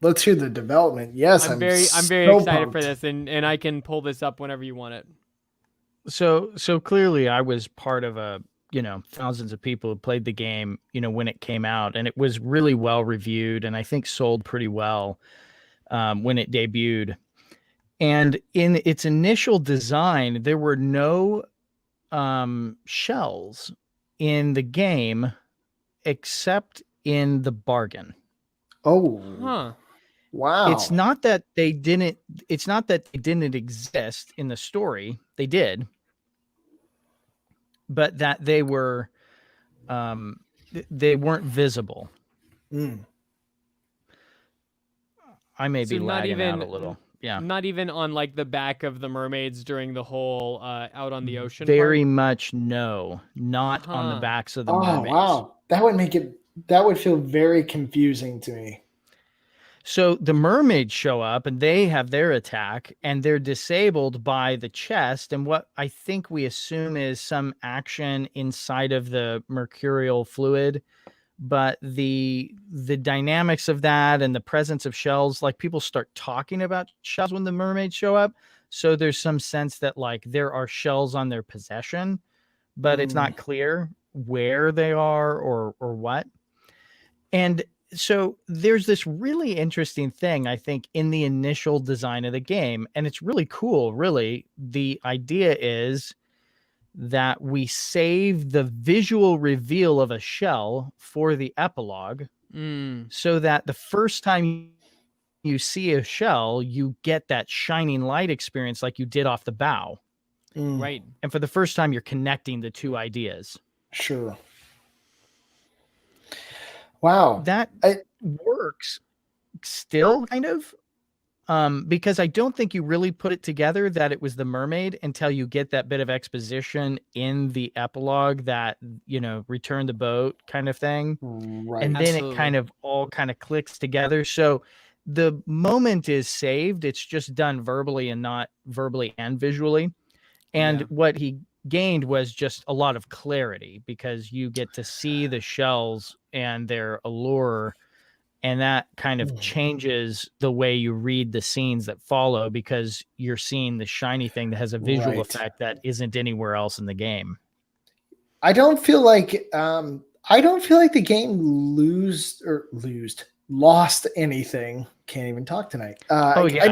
Let's hear the development. Yes, I'm very so excited pumped. for this, and I can pull this up whenever you want it. So clearly I was part of thousands of people who played the game, when it came out, and it was really well reviewed and I think sold pretty well when it debuted. And in its initial design, there were no shells in the game except in the bargain. Oh, Huh. wow. It's not that they didn't exist in the story. They did. But that they were they weren't visible. I may be lagging out a little. Yeah. Not even on like the back of the mermaids during the whole out on the ocean Very part? much no. Not on the backs of the mermaids. Wow. That would feel very confusing to me. So the mermaids show up and they have their attack and they're disabled by the chest. And what I think we assume is some action inside of the mercurial fluid. But the dynamics of that and the presence of shells, like people start talking about shells when the mermaids show up. So there's some sense that like there are shells on their possession, but it's not clear where they are or what. And so there's this really interesting thing, I think, in the initial design of the game. And it's really cool, really. The idea is that we save the visual reveal of a shell for the epilogue, so that the first time you see a shell, you get that shining light experience like you did off the bow. Right. And for the first time, you're connecting the two ideas. Sure. Wow. That works still, kind of. Because I don't think you really put it together that it was the mermaid until you get that bit of exposition in the epilogue that, return the boat kind of thing. Right. And then it kind of all kind of clicks together. So the moment is saved. It's just done verbally and not verbally and visually. And what he gained was just a lot of clarity because you get to see the shells and their allure And that kind of changes the way you read the scenes that follow, because you're seeing the shiny thing that has a visual effect that isn't anywhere else in the game. I don't feel like the game lost anything. Can't even talk tonight. I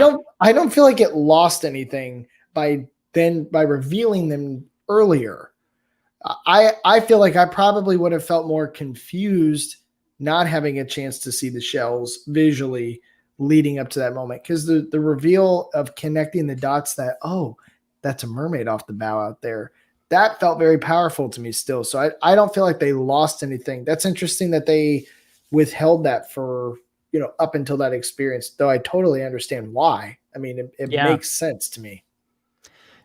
don't feel like it lost anything by revealing them earlier. I feel like I probably would have felt more confused not having a chance to see the shells visually leading up to that moment, because the reveal of connecting the dots that, oh, that's a mermaid off the bow out there, that felt very powerful to me still. So I don't feel like they lost anything. That's interesting that they withheld that for, up until that experience, though I totally understand why. I mean, it makes sense to me.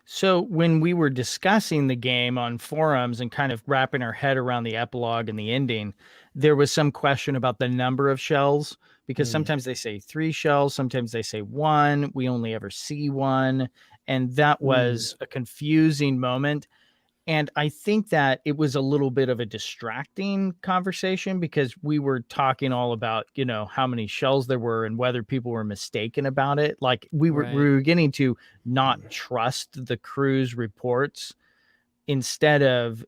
So when we were discussing the game on forums and kind of wrapping our head around the epilogue and the ending, there was some question about the number of shells, because sometimes they say 3 shells, sometimes they say 1. We only ever see 1. And that was a confusing moment. And I think that it was a little bit of a distracting conversation, because we were talking all about, how many shells there were and whether people were mistaken about it. Like we were getting to not trust the crew's reports, instead of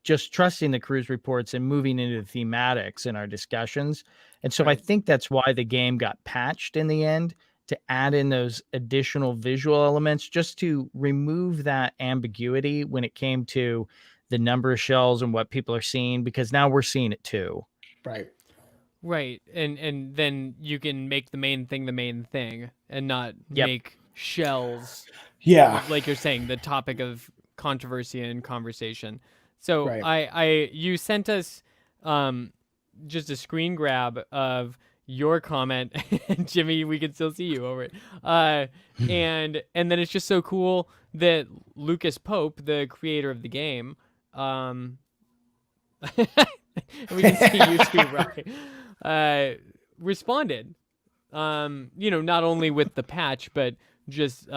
just trusting the crew's reports and moving into the thematics in our discussions. And so I think that's why the game got patched in the end, to add in those additional visual elements, just to remove that ambiguity when it came to the number of shells and what people are seeing, because now we're seeing it too. Right. And then you can make the main thing and not make shells. Yeah. Like you're saying, the topic of controversy and conversation. So Right. you sent us just a screen grab of your comment, and Jimmy, we can still see you over it. And then it's just so cool that Lucas Pope, the creator of the game, we can see you too, right? Responded. Not only with the patch, but just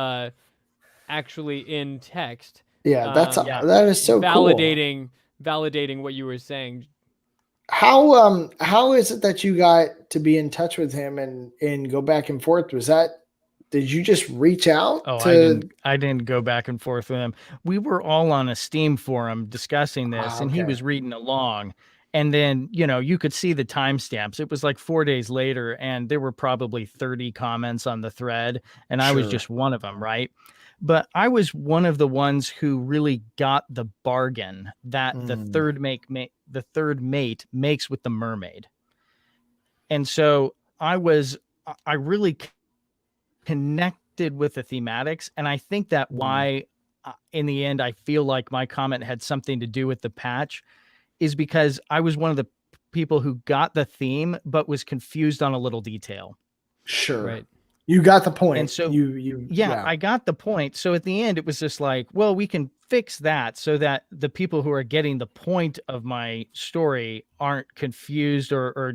actually in text. Yeah, that is so validating what you were saying. How is it that you got to be in touch with him and go back and forth? Did you just reach out? I didn't go back and forth with him. We were all on a Steam forum discussing this, and he was reading along. And then, you could see the timestamps. It was like 4 days later, and there were probably 30 comments on the thread, and I was just one of them, right? But I was one of the ones who really got the bargain that the third mate makes with the mermaid. And so I really connected with the thematics. And I think that why, in the end, I feel like my comment had something to do with the patch, is because I was one of the people who got the theme, but was confused on a little detail. Sure. Right. You got the point. And so, yeah, I got the point. So at the end, it was just like, well, we can fix that so that the people who are getting the point of my story aren't confused or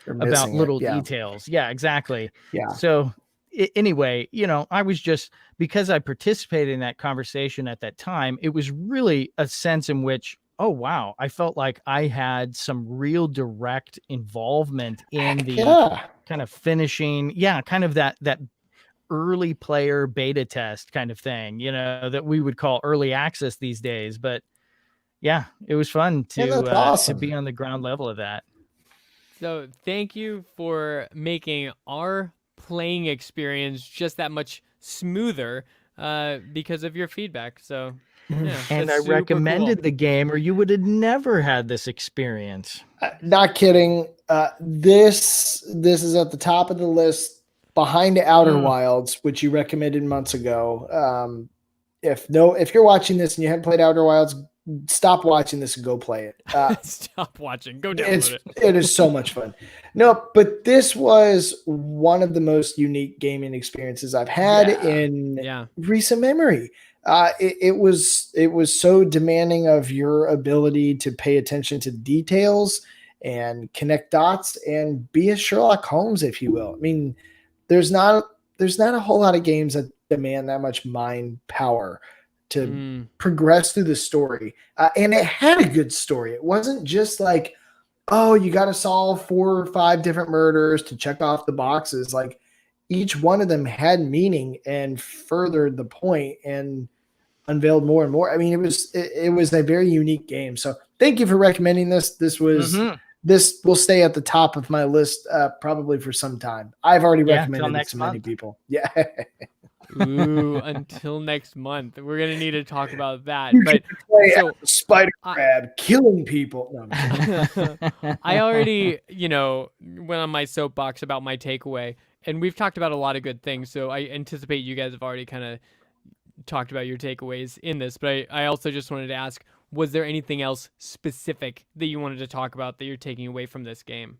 about little details. Yeah, exactly. Yeah. So anyway, I was just, because I participated in that conversation at that time, it was really a sense in which, oh, wow, I felt like I had some real direct involvement in the kind of finishing, kind of that early player beta test kind of thing, that we would call early access these days. But yeah, it was fun to be on the ground level of that. So thank you for making our playing experience just that much smoother because of your feedback. So and I recommended the game, or you would have never had this experience. Not kidding. This is at the top of the list, behind Outer Wilds, which you recommended months ago. If you're watching this and you haven't played Outer Wilds, stop watching this and go play it. Stop watching. Go download it. It is so much fun. No, but this was one of the most unique gaming experiences I've had in recent memory. It was so demanding of your ability to pay attention to details and connect dots and be a Sherlock Holmes, if you will. I mean, there's not a whole lot of games that demand that much mind power to progress through the story. And it had a good story. It wasn't just like oh, you got to solve 4 or 5 different murders to check off the boxes. Like each one of them had meaning and furthered the point and unveiled more and more. I mean, it was a very unique game. So thank you for recommending this. This will stay at the top of my list probably for some time. I've already recommended this to many people. Yeah. Ooh, until next month, we're gonna need to talk about that. You But can play so Spider Crab killing people. No, I already, went on my soapbox about my takeaway, and we've talked about a lot of good things. So I anticipate you guys have already kind of talked about your takeaways in this. But I also just wanted to ask, was there anything else specific that you wanted to talk about that you're taking away from this game?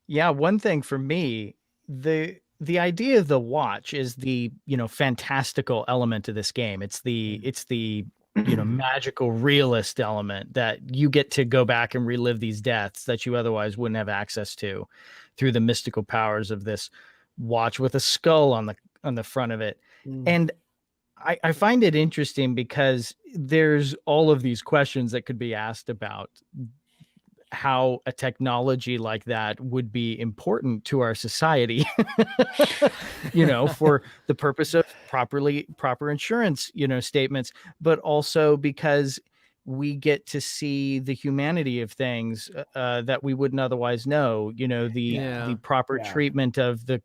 Yeah, one thing for me, the idea of the watch is the, fantastical element of this game. It's the magical realist element that you get to go back and relive these deaths that you otherwise wouldn't have access to through the mystical powers of this watch with a skull on the front of it. And I find it interesting because there's all of these questions that could be asked about how a technology like that would be important to our society, for the purpose of proper insurance, statements, but also because we get to see the humanity of things that we wouldn't otherwise know, the proper treatment of the,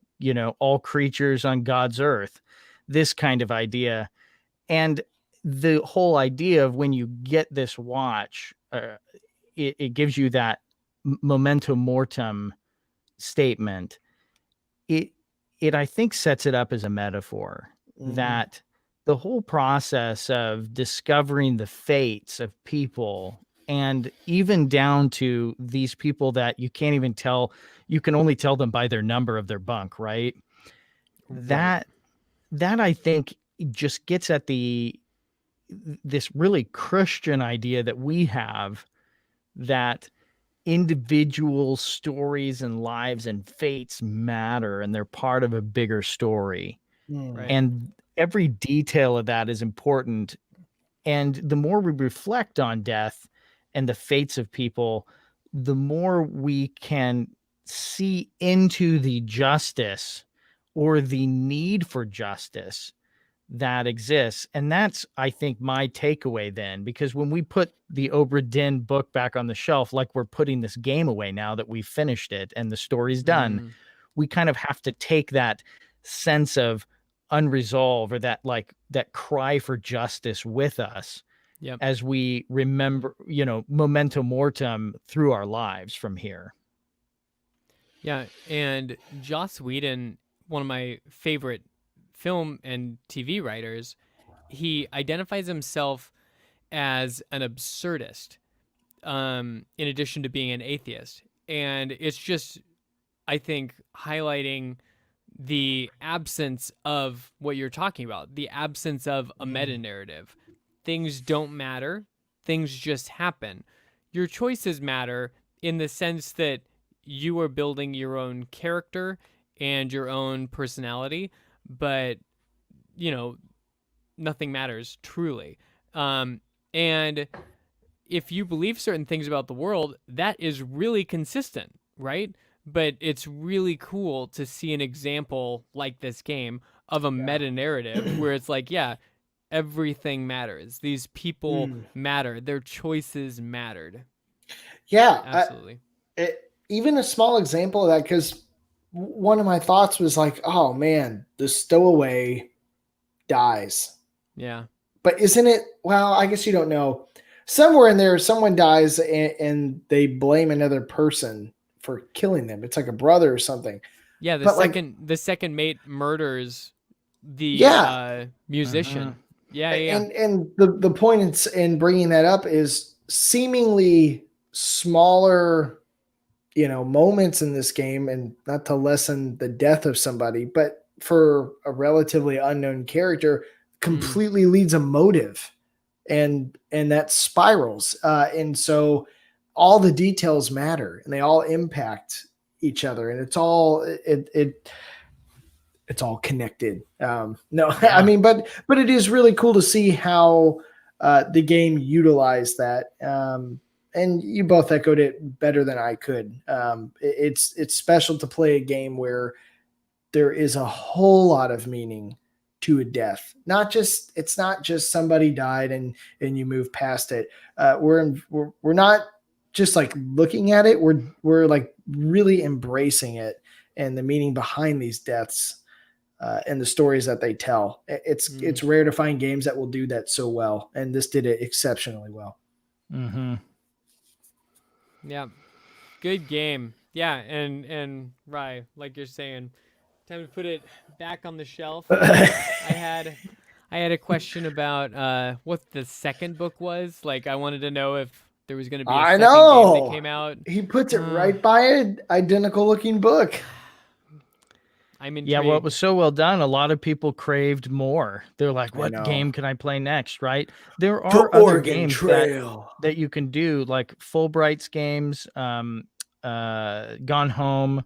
all creatures on God's earth, this kind of idea. And the whole idea of when you get this watch, it gives you that memento mortem statement. It I think sets it up as a metaphor that the whole process of discovering the fates of people, and even down to these people that you can't even tell, you can only tell them by their number of their bunk, right? That I think just gets at this really Christian idea that we have, that individual stories and lives and fates matter and they're part of a bigger story. Right. And every detail of that is important. And the more we reflect on death and the fates of people, the more we can see into the justice or the need for justice that exists. And that's, I think, my takeaway then, because when we put the Obra Dinn book back on the shelf, like we're putting this game away now that we've finished it and the story's done, we kind of have to take that sense of unresolved or that cry for justice with us as we remember, memento mortem through our lives from here. Yeah. And Joss Whedon, one of my favorite film and TV writers, he identifies himself as an absurdist, in addition to being an atheist. And it's just, I think, highlighting the absence of what you're talking about, the absence of a meta narrative. Things don't matter, things just happen. Your choices matter in the sense that you are building your own character and your own personality, but nothing matters truly. And if you believe certain things about the world, that is really consistent, right? But it's really cool to see an example like this game of a meta narrative where it's like, everything matters. These people matter. Their choices mattered. Yeah, absolutely. Even a small example of that, because one of my thoughts was like, oh man, the stowaway dies. Yeah. But isn't it, well, I guess you don't know. Somewhere in there, someone dies and they blame another person for killing them. It's like a brother or something. Yeah, the second mate murders the musician. Yeah. And the point in bringing that up is seemingly smaller, moments in this game, and not to lessen the death of somebody, but for a relatively unknown character, completely leads a motive, and that spirals. And so all the details matter, and they all impact each other, and it's all it's all connected. I mean, but it is really cool to see how the game utilized that. and you both echoed it better than I could. It's special to play a game where there is a whole lot of meaning to a death. It's not just somebody died and you move past it. We're not just like looking at it. We're like really embracing it and the meaning behind these deaths. And the stories that they tell. It's rare to find games that will do that so well, and this did it exceptionally well. Mm-hmm. Yeah, good game. Yeah, and Rye, like you're saying, time to put it back on the shelf. I had a question about what the second book was. Like, I wanted to know if there was going to be a I second game that know. came out. He puts it right by an identical looking book. I'm intrigued. Yeah, well, it was so well done. A lot of people craved more. They're like, "What game can I play next?" Right? There are other games that you can do, like Fulbright's games, Gone Home,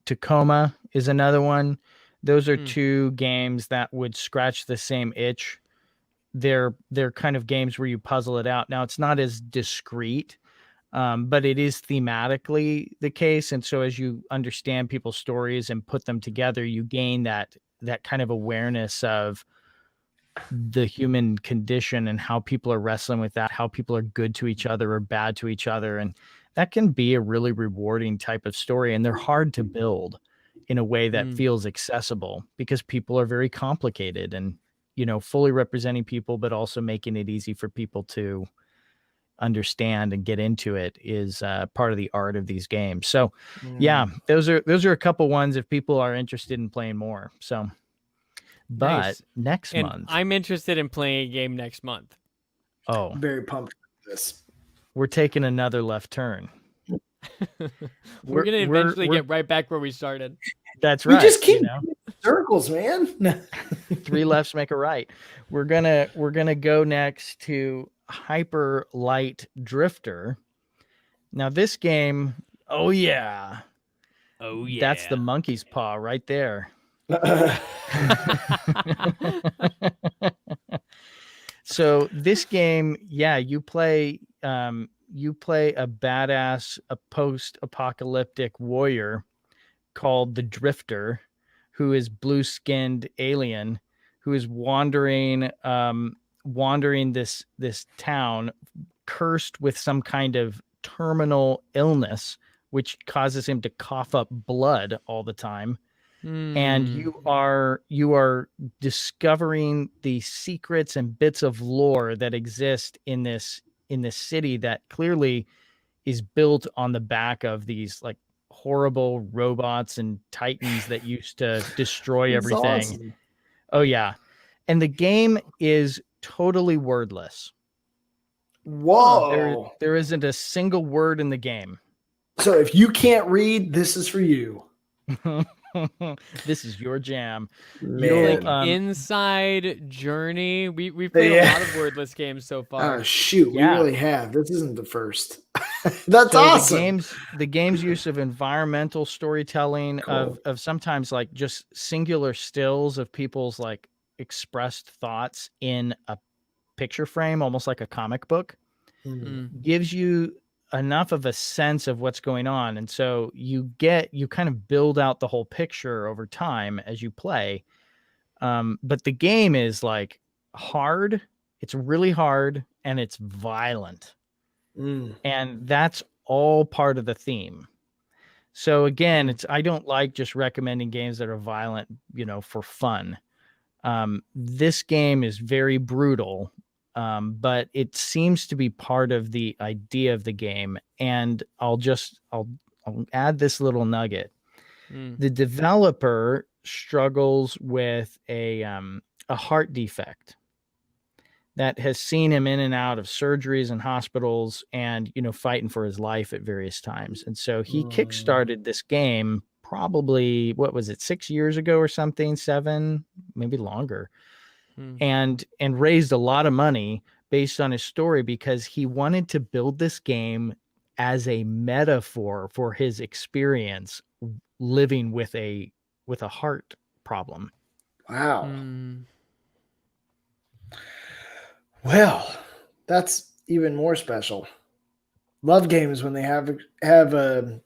Tacoma is another one. Those are two games that would scratch the same itch. They're kind of games where you puzzle it out. Now, it's not as discrete. But it is thematically the case. And so as you understand people's stories and put them together, you gain that kind of awareness of the human condition and how people are wrestling with that, how people are good to each other or bad to each other. And that can be a really rewarding type of story. And they're hard to build in a way that feels accessible because people are very complicated and, fully representing people, but also making it easy for people to understand and get into it is part of the art of these games. So yeah, those are a couple ones if people are interested in playing more. So, but nice. next and month, I'm interested in playing a game next month. Oh, very pumped for this. We're taking another left turn. we're gonna eventually get right back where we started. That's right. We just keep circles, man. 3 lefts make a right. We're gonna go next to Hyper Light Drifter. Now this game, oh yeah, that's the monkey's paw right there. So this game, you play a badass, a post-apocalyptic warrior called the Drifter, who is blue-skinned alien who is wandering this town cursed with some kind of terminal illness which causes him to cough up blood all the time. And you are discovering the secrets and bits of lore that exist in this city that clearly is built on the back of these like horrible robots and titans that used to destroy everything. Awesome. Oh yeah. And the game is totally wordless. Whoa. There isn't a single word in the game. So if you can't read, this is for you. This is your jam. Man. Like Inside Journey. We've played a lot of wordless games so far. Oh shoot, we really have. This isn't the first. That's awesome. The game's use of environmental storytelling, of sometimes like just singular stills of people's like expressed thoughts in a picture frame, almost like a comic book, gives you enough of a sense of what's going on. And so you kind of build out the whole picture over time as you play. But the game is like hard. It's really hard and it's violent. And that's all part of the theme. So again, I don't like just recommending games that are violent, for fun. This game is very brutal. But it seems to be part of the idea of the game. And I'll add this little nugget. The developer struggles with a heart defect that has seen him in and out of surgeries and hospitals and, fighting for his life at various times. And so he kickstarted this game probably, 6 years ago or something, 7, maybe longer. And raised a lot of money based on his story because he wanted to build this game as a metaphor for his experience living with a heart problem. Wow. Well, That's even more special. Love games when they have a,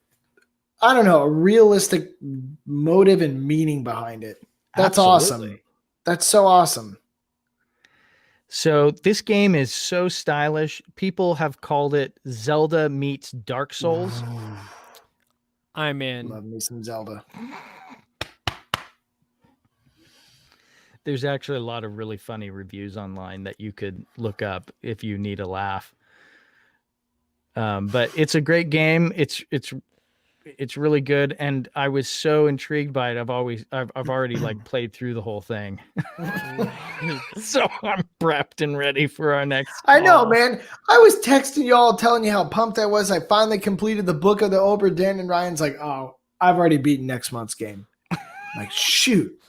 I don't know, a realistic motive and meaning behind it. That's Absolutely. awesome. That's so awesome. So this game is so stylish. People have called it Zelda meets Dark Souls. I'm in. Love me some Zelda. There's actually a lot of really funny reviews online that you could look up if you need a laugh. But it's a great game. It's really good, and I was so intrigued by it. I've already like played through the whole thing, so I'm prepped and ready for our next. I know, call. man. I was texting y'all, telling you how pumped I was. I finally completed the book of the Obra Dinn, and Ryan's like, "Oh, I've already beaten next month's game." I'm like, shoot,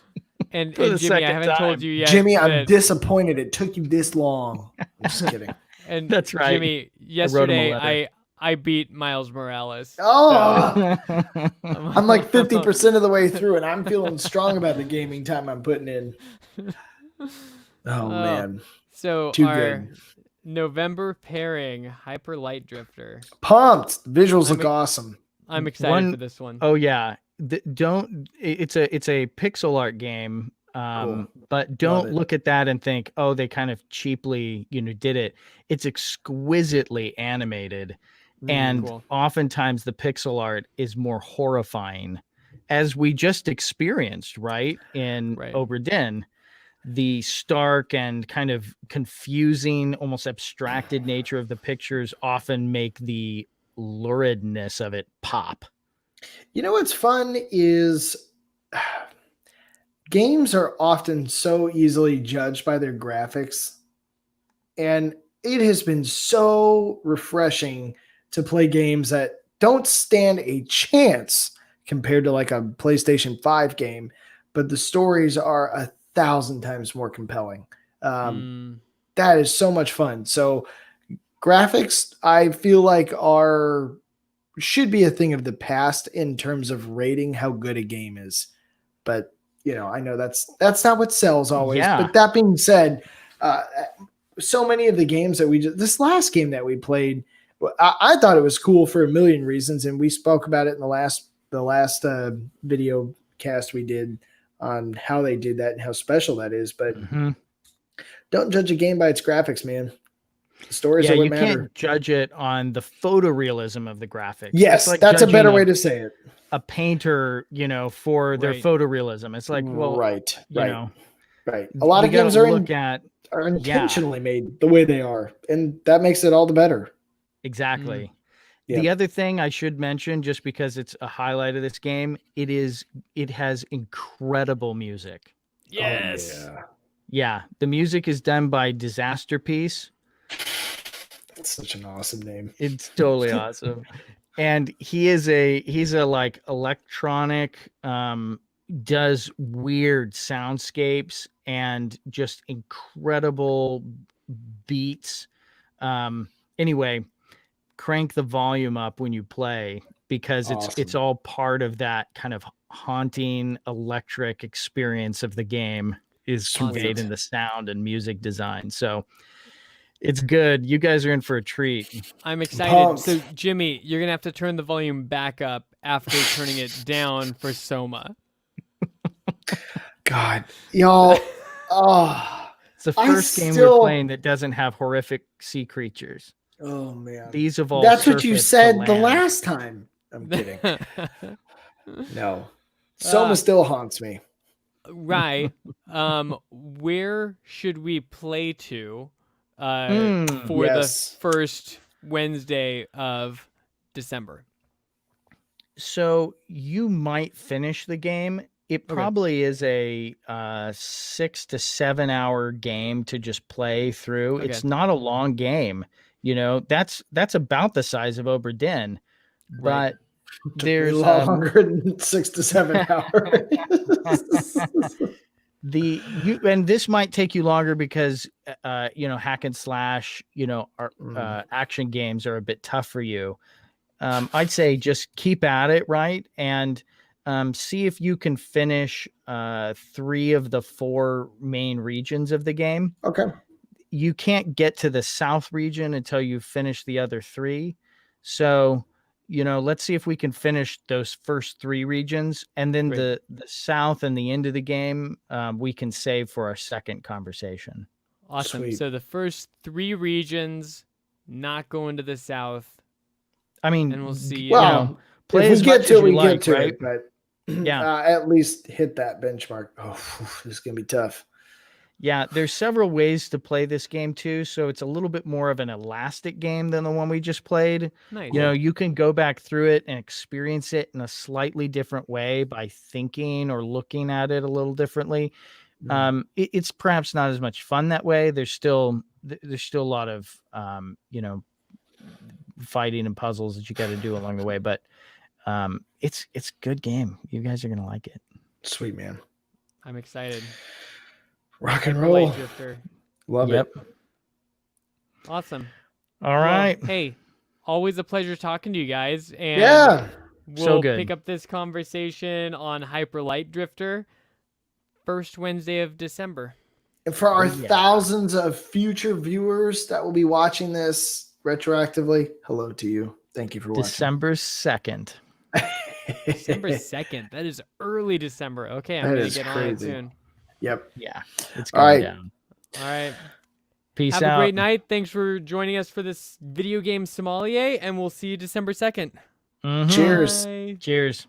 And For the Jimmy, I second haven't told time. you yet. Jimmy, I'm that- disappointed it took you this long. I'm just kidding. And That's right. Jimmy, wrote him a yesterday letter. I beat Miles Morales. Oh, So- I'm like 50% of the way through, and I'm feeling strong about the gaming time I'm putting in. Oh man, So too our good. November pairing, Hyper Light Drifter. Pumped. The visuals look I'm- awesome. I'm excited for this one. Oh yeah, it's a pixel art game. Cool. But don't it. look at that and think, oh, they kind of cheaply, did it. It's exquisitely animated. And Cool. oftentimes the pixel art is more horrifying, as we just experienced, right? In Right. Obra Dinn, the stark and kind of confusing, almost abstracted nature of the pictures often make the luridness of it pop. You know what's fun is games are often so easily judged by their graphics. And it has been so refreshing to play games that don't stand a chance compared to like a PlayStation 5 game, but the stories are 1,000 times more compelling. That is so much fun. So graphics, I feel like should be a thing of the past in terms of rating how good a game is. But I know that's not what sells always. Yeah. But that being said, so many of the games that this last game that we played, I thought it was cool for a million reasons, and we spoke about it in the last video cast we did on how they did that and how special that is. But don't judge a game by its graphics, man. The stories are what you matter. can't judge it on the photorealism of the graphics. Yes, It's like that's a judging better way to say it. a painter, for their Right. photorealism. It's like, well, right. Right. A lot of games are are intentionally made the way they are, and that makes it all the better. Exactly. Yeah. The other thing I should mention, just because it's a highlight of this game, it has incredible music. Yes. Oh, Yeah, the music is done by Disaster Piece. That's such an awesome name. It's totally awesome. And he's a like electronic, does weird soundscapes and just incredible beats. Anyway, crank the volume up when you play, because it's all part of that kind of haunting electric experience of the game is conveyed in the sound and music design. So it's good. You guys are in for a treat. I'm excited. Pumped. So Jimmy, you're gonna have to turn the volume back up after turning it down for Soma. God, y'all. It's the first game we're playing that doesn't have horrific sea creatures. Oh man, These have all. That's what you surfaced to said the land. last time. I'm kidding. No, Soma still haunts me. Right. Where should we play to for Yes. the first Wednesday of December? So you might finish the game. It probably is a 6 to 7 hour game to just play through. Okay. It's not a long game. That's about the size of Obra Dinn, Right. but there's longer than 6 to 7 hours. and this might take you longer because hack and slash action games are a bit tough for you. I'd say just keep at it, right? And see if you can finish 3 of the 4 main regions of the game. Okay. you can't get to the south region until you finish the other 3. So, let's see if we can finish those first 3 regions, and then Great. the south and the end of the game, we can save for our second conversation. Awesome. Sweet. So the first 3 regions, not going to the south, I mean, and we'll see. Well, play if we as get much to as it, you we like, get to right? it, but Yeah. at least hit that benchmark. Oh, this is gonna be tough. Yeah, there's several ways to play this game too, so it's a little bit more of an elastic game than the one we just played. Nice. You can go back through it and experience it in a slightly different way by thinking or looking at it a little differently. It's perhaps not as much fun that way. There's still a lot of fighting and puzzles that you got to do along the way, but it's a good game. You guys are gonna like it. Sweet, man. I'm excited. Rock and Hyper roll. Light Drifter. Love it. Awesome. All right. Well, hey, always a pleasure talking to you guys. And Yeah. we'll So good. pick up this conversation on Hyper Light Drifter first Wednesday of December. And for our yeah. thousands of future viewers that will be watching this retroactively, hello to you. Thank you for watching. December 2nd. December 2nd. That is early December. Okay, I'm That going to is get on it crazy. soon. Yep. Yeah, it's All going right. down. All right. Peace Have out. a great night. Thanks for joining us for this video game sommelier, and we'll see you December 2nd. Mhm. Cheers. Bye. Cheers.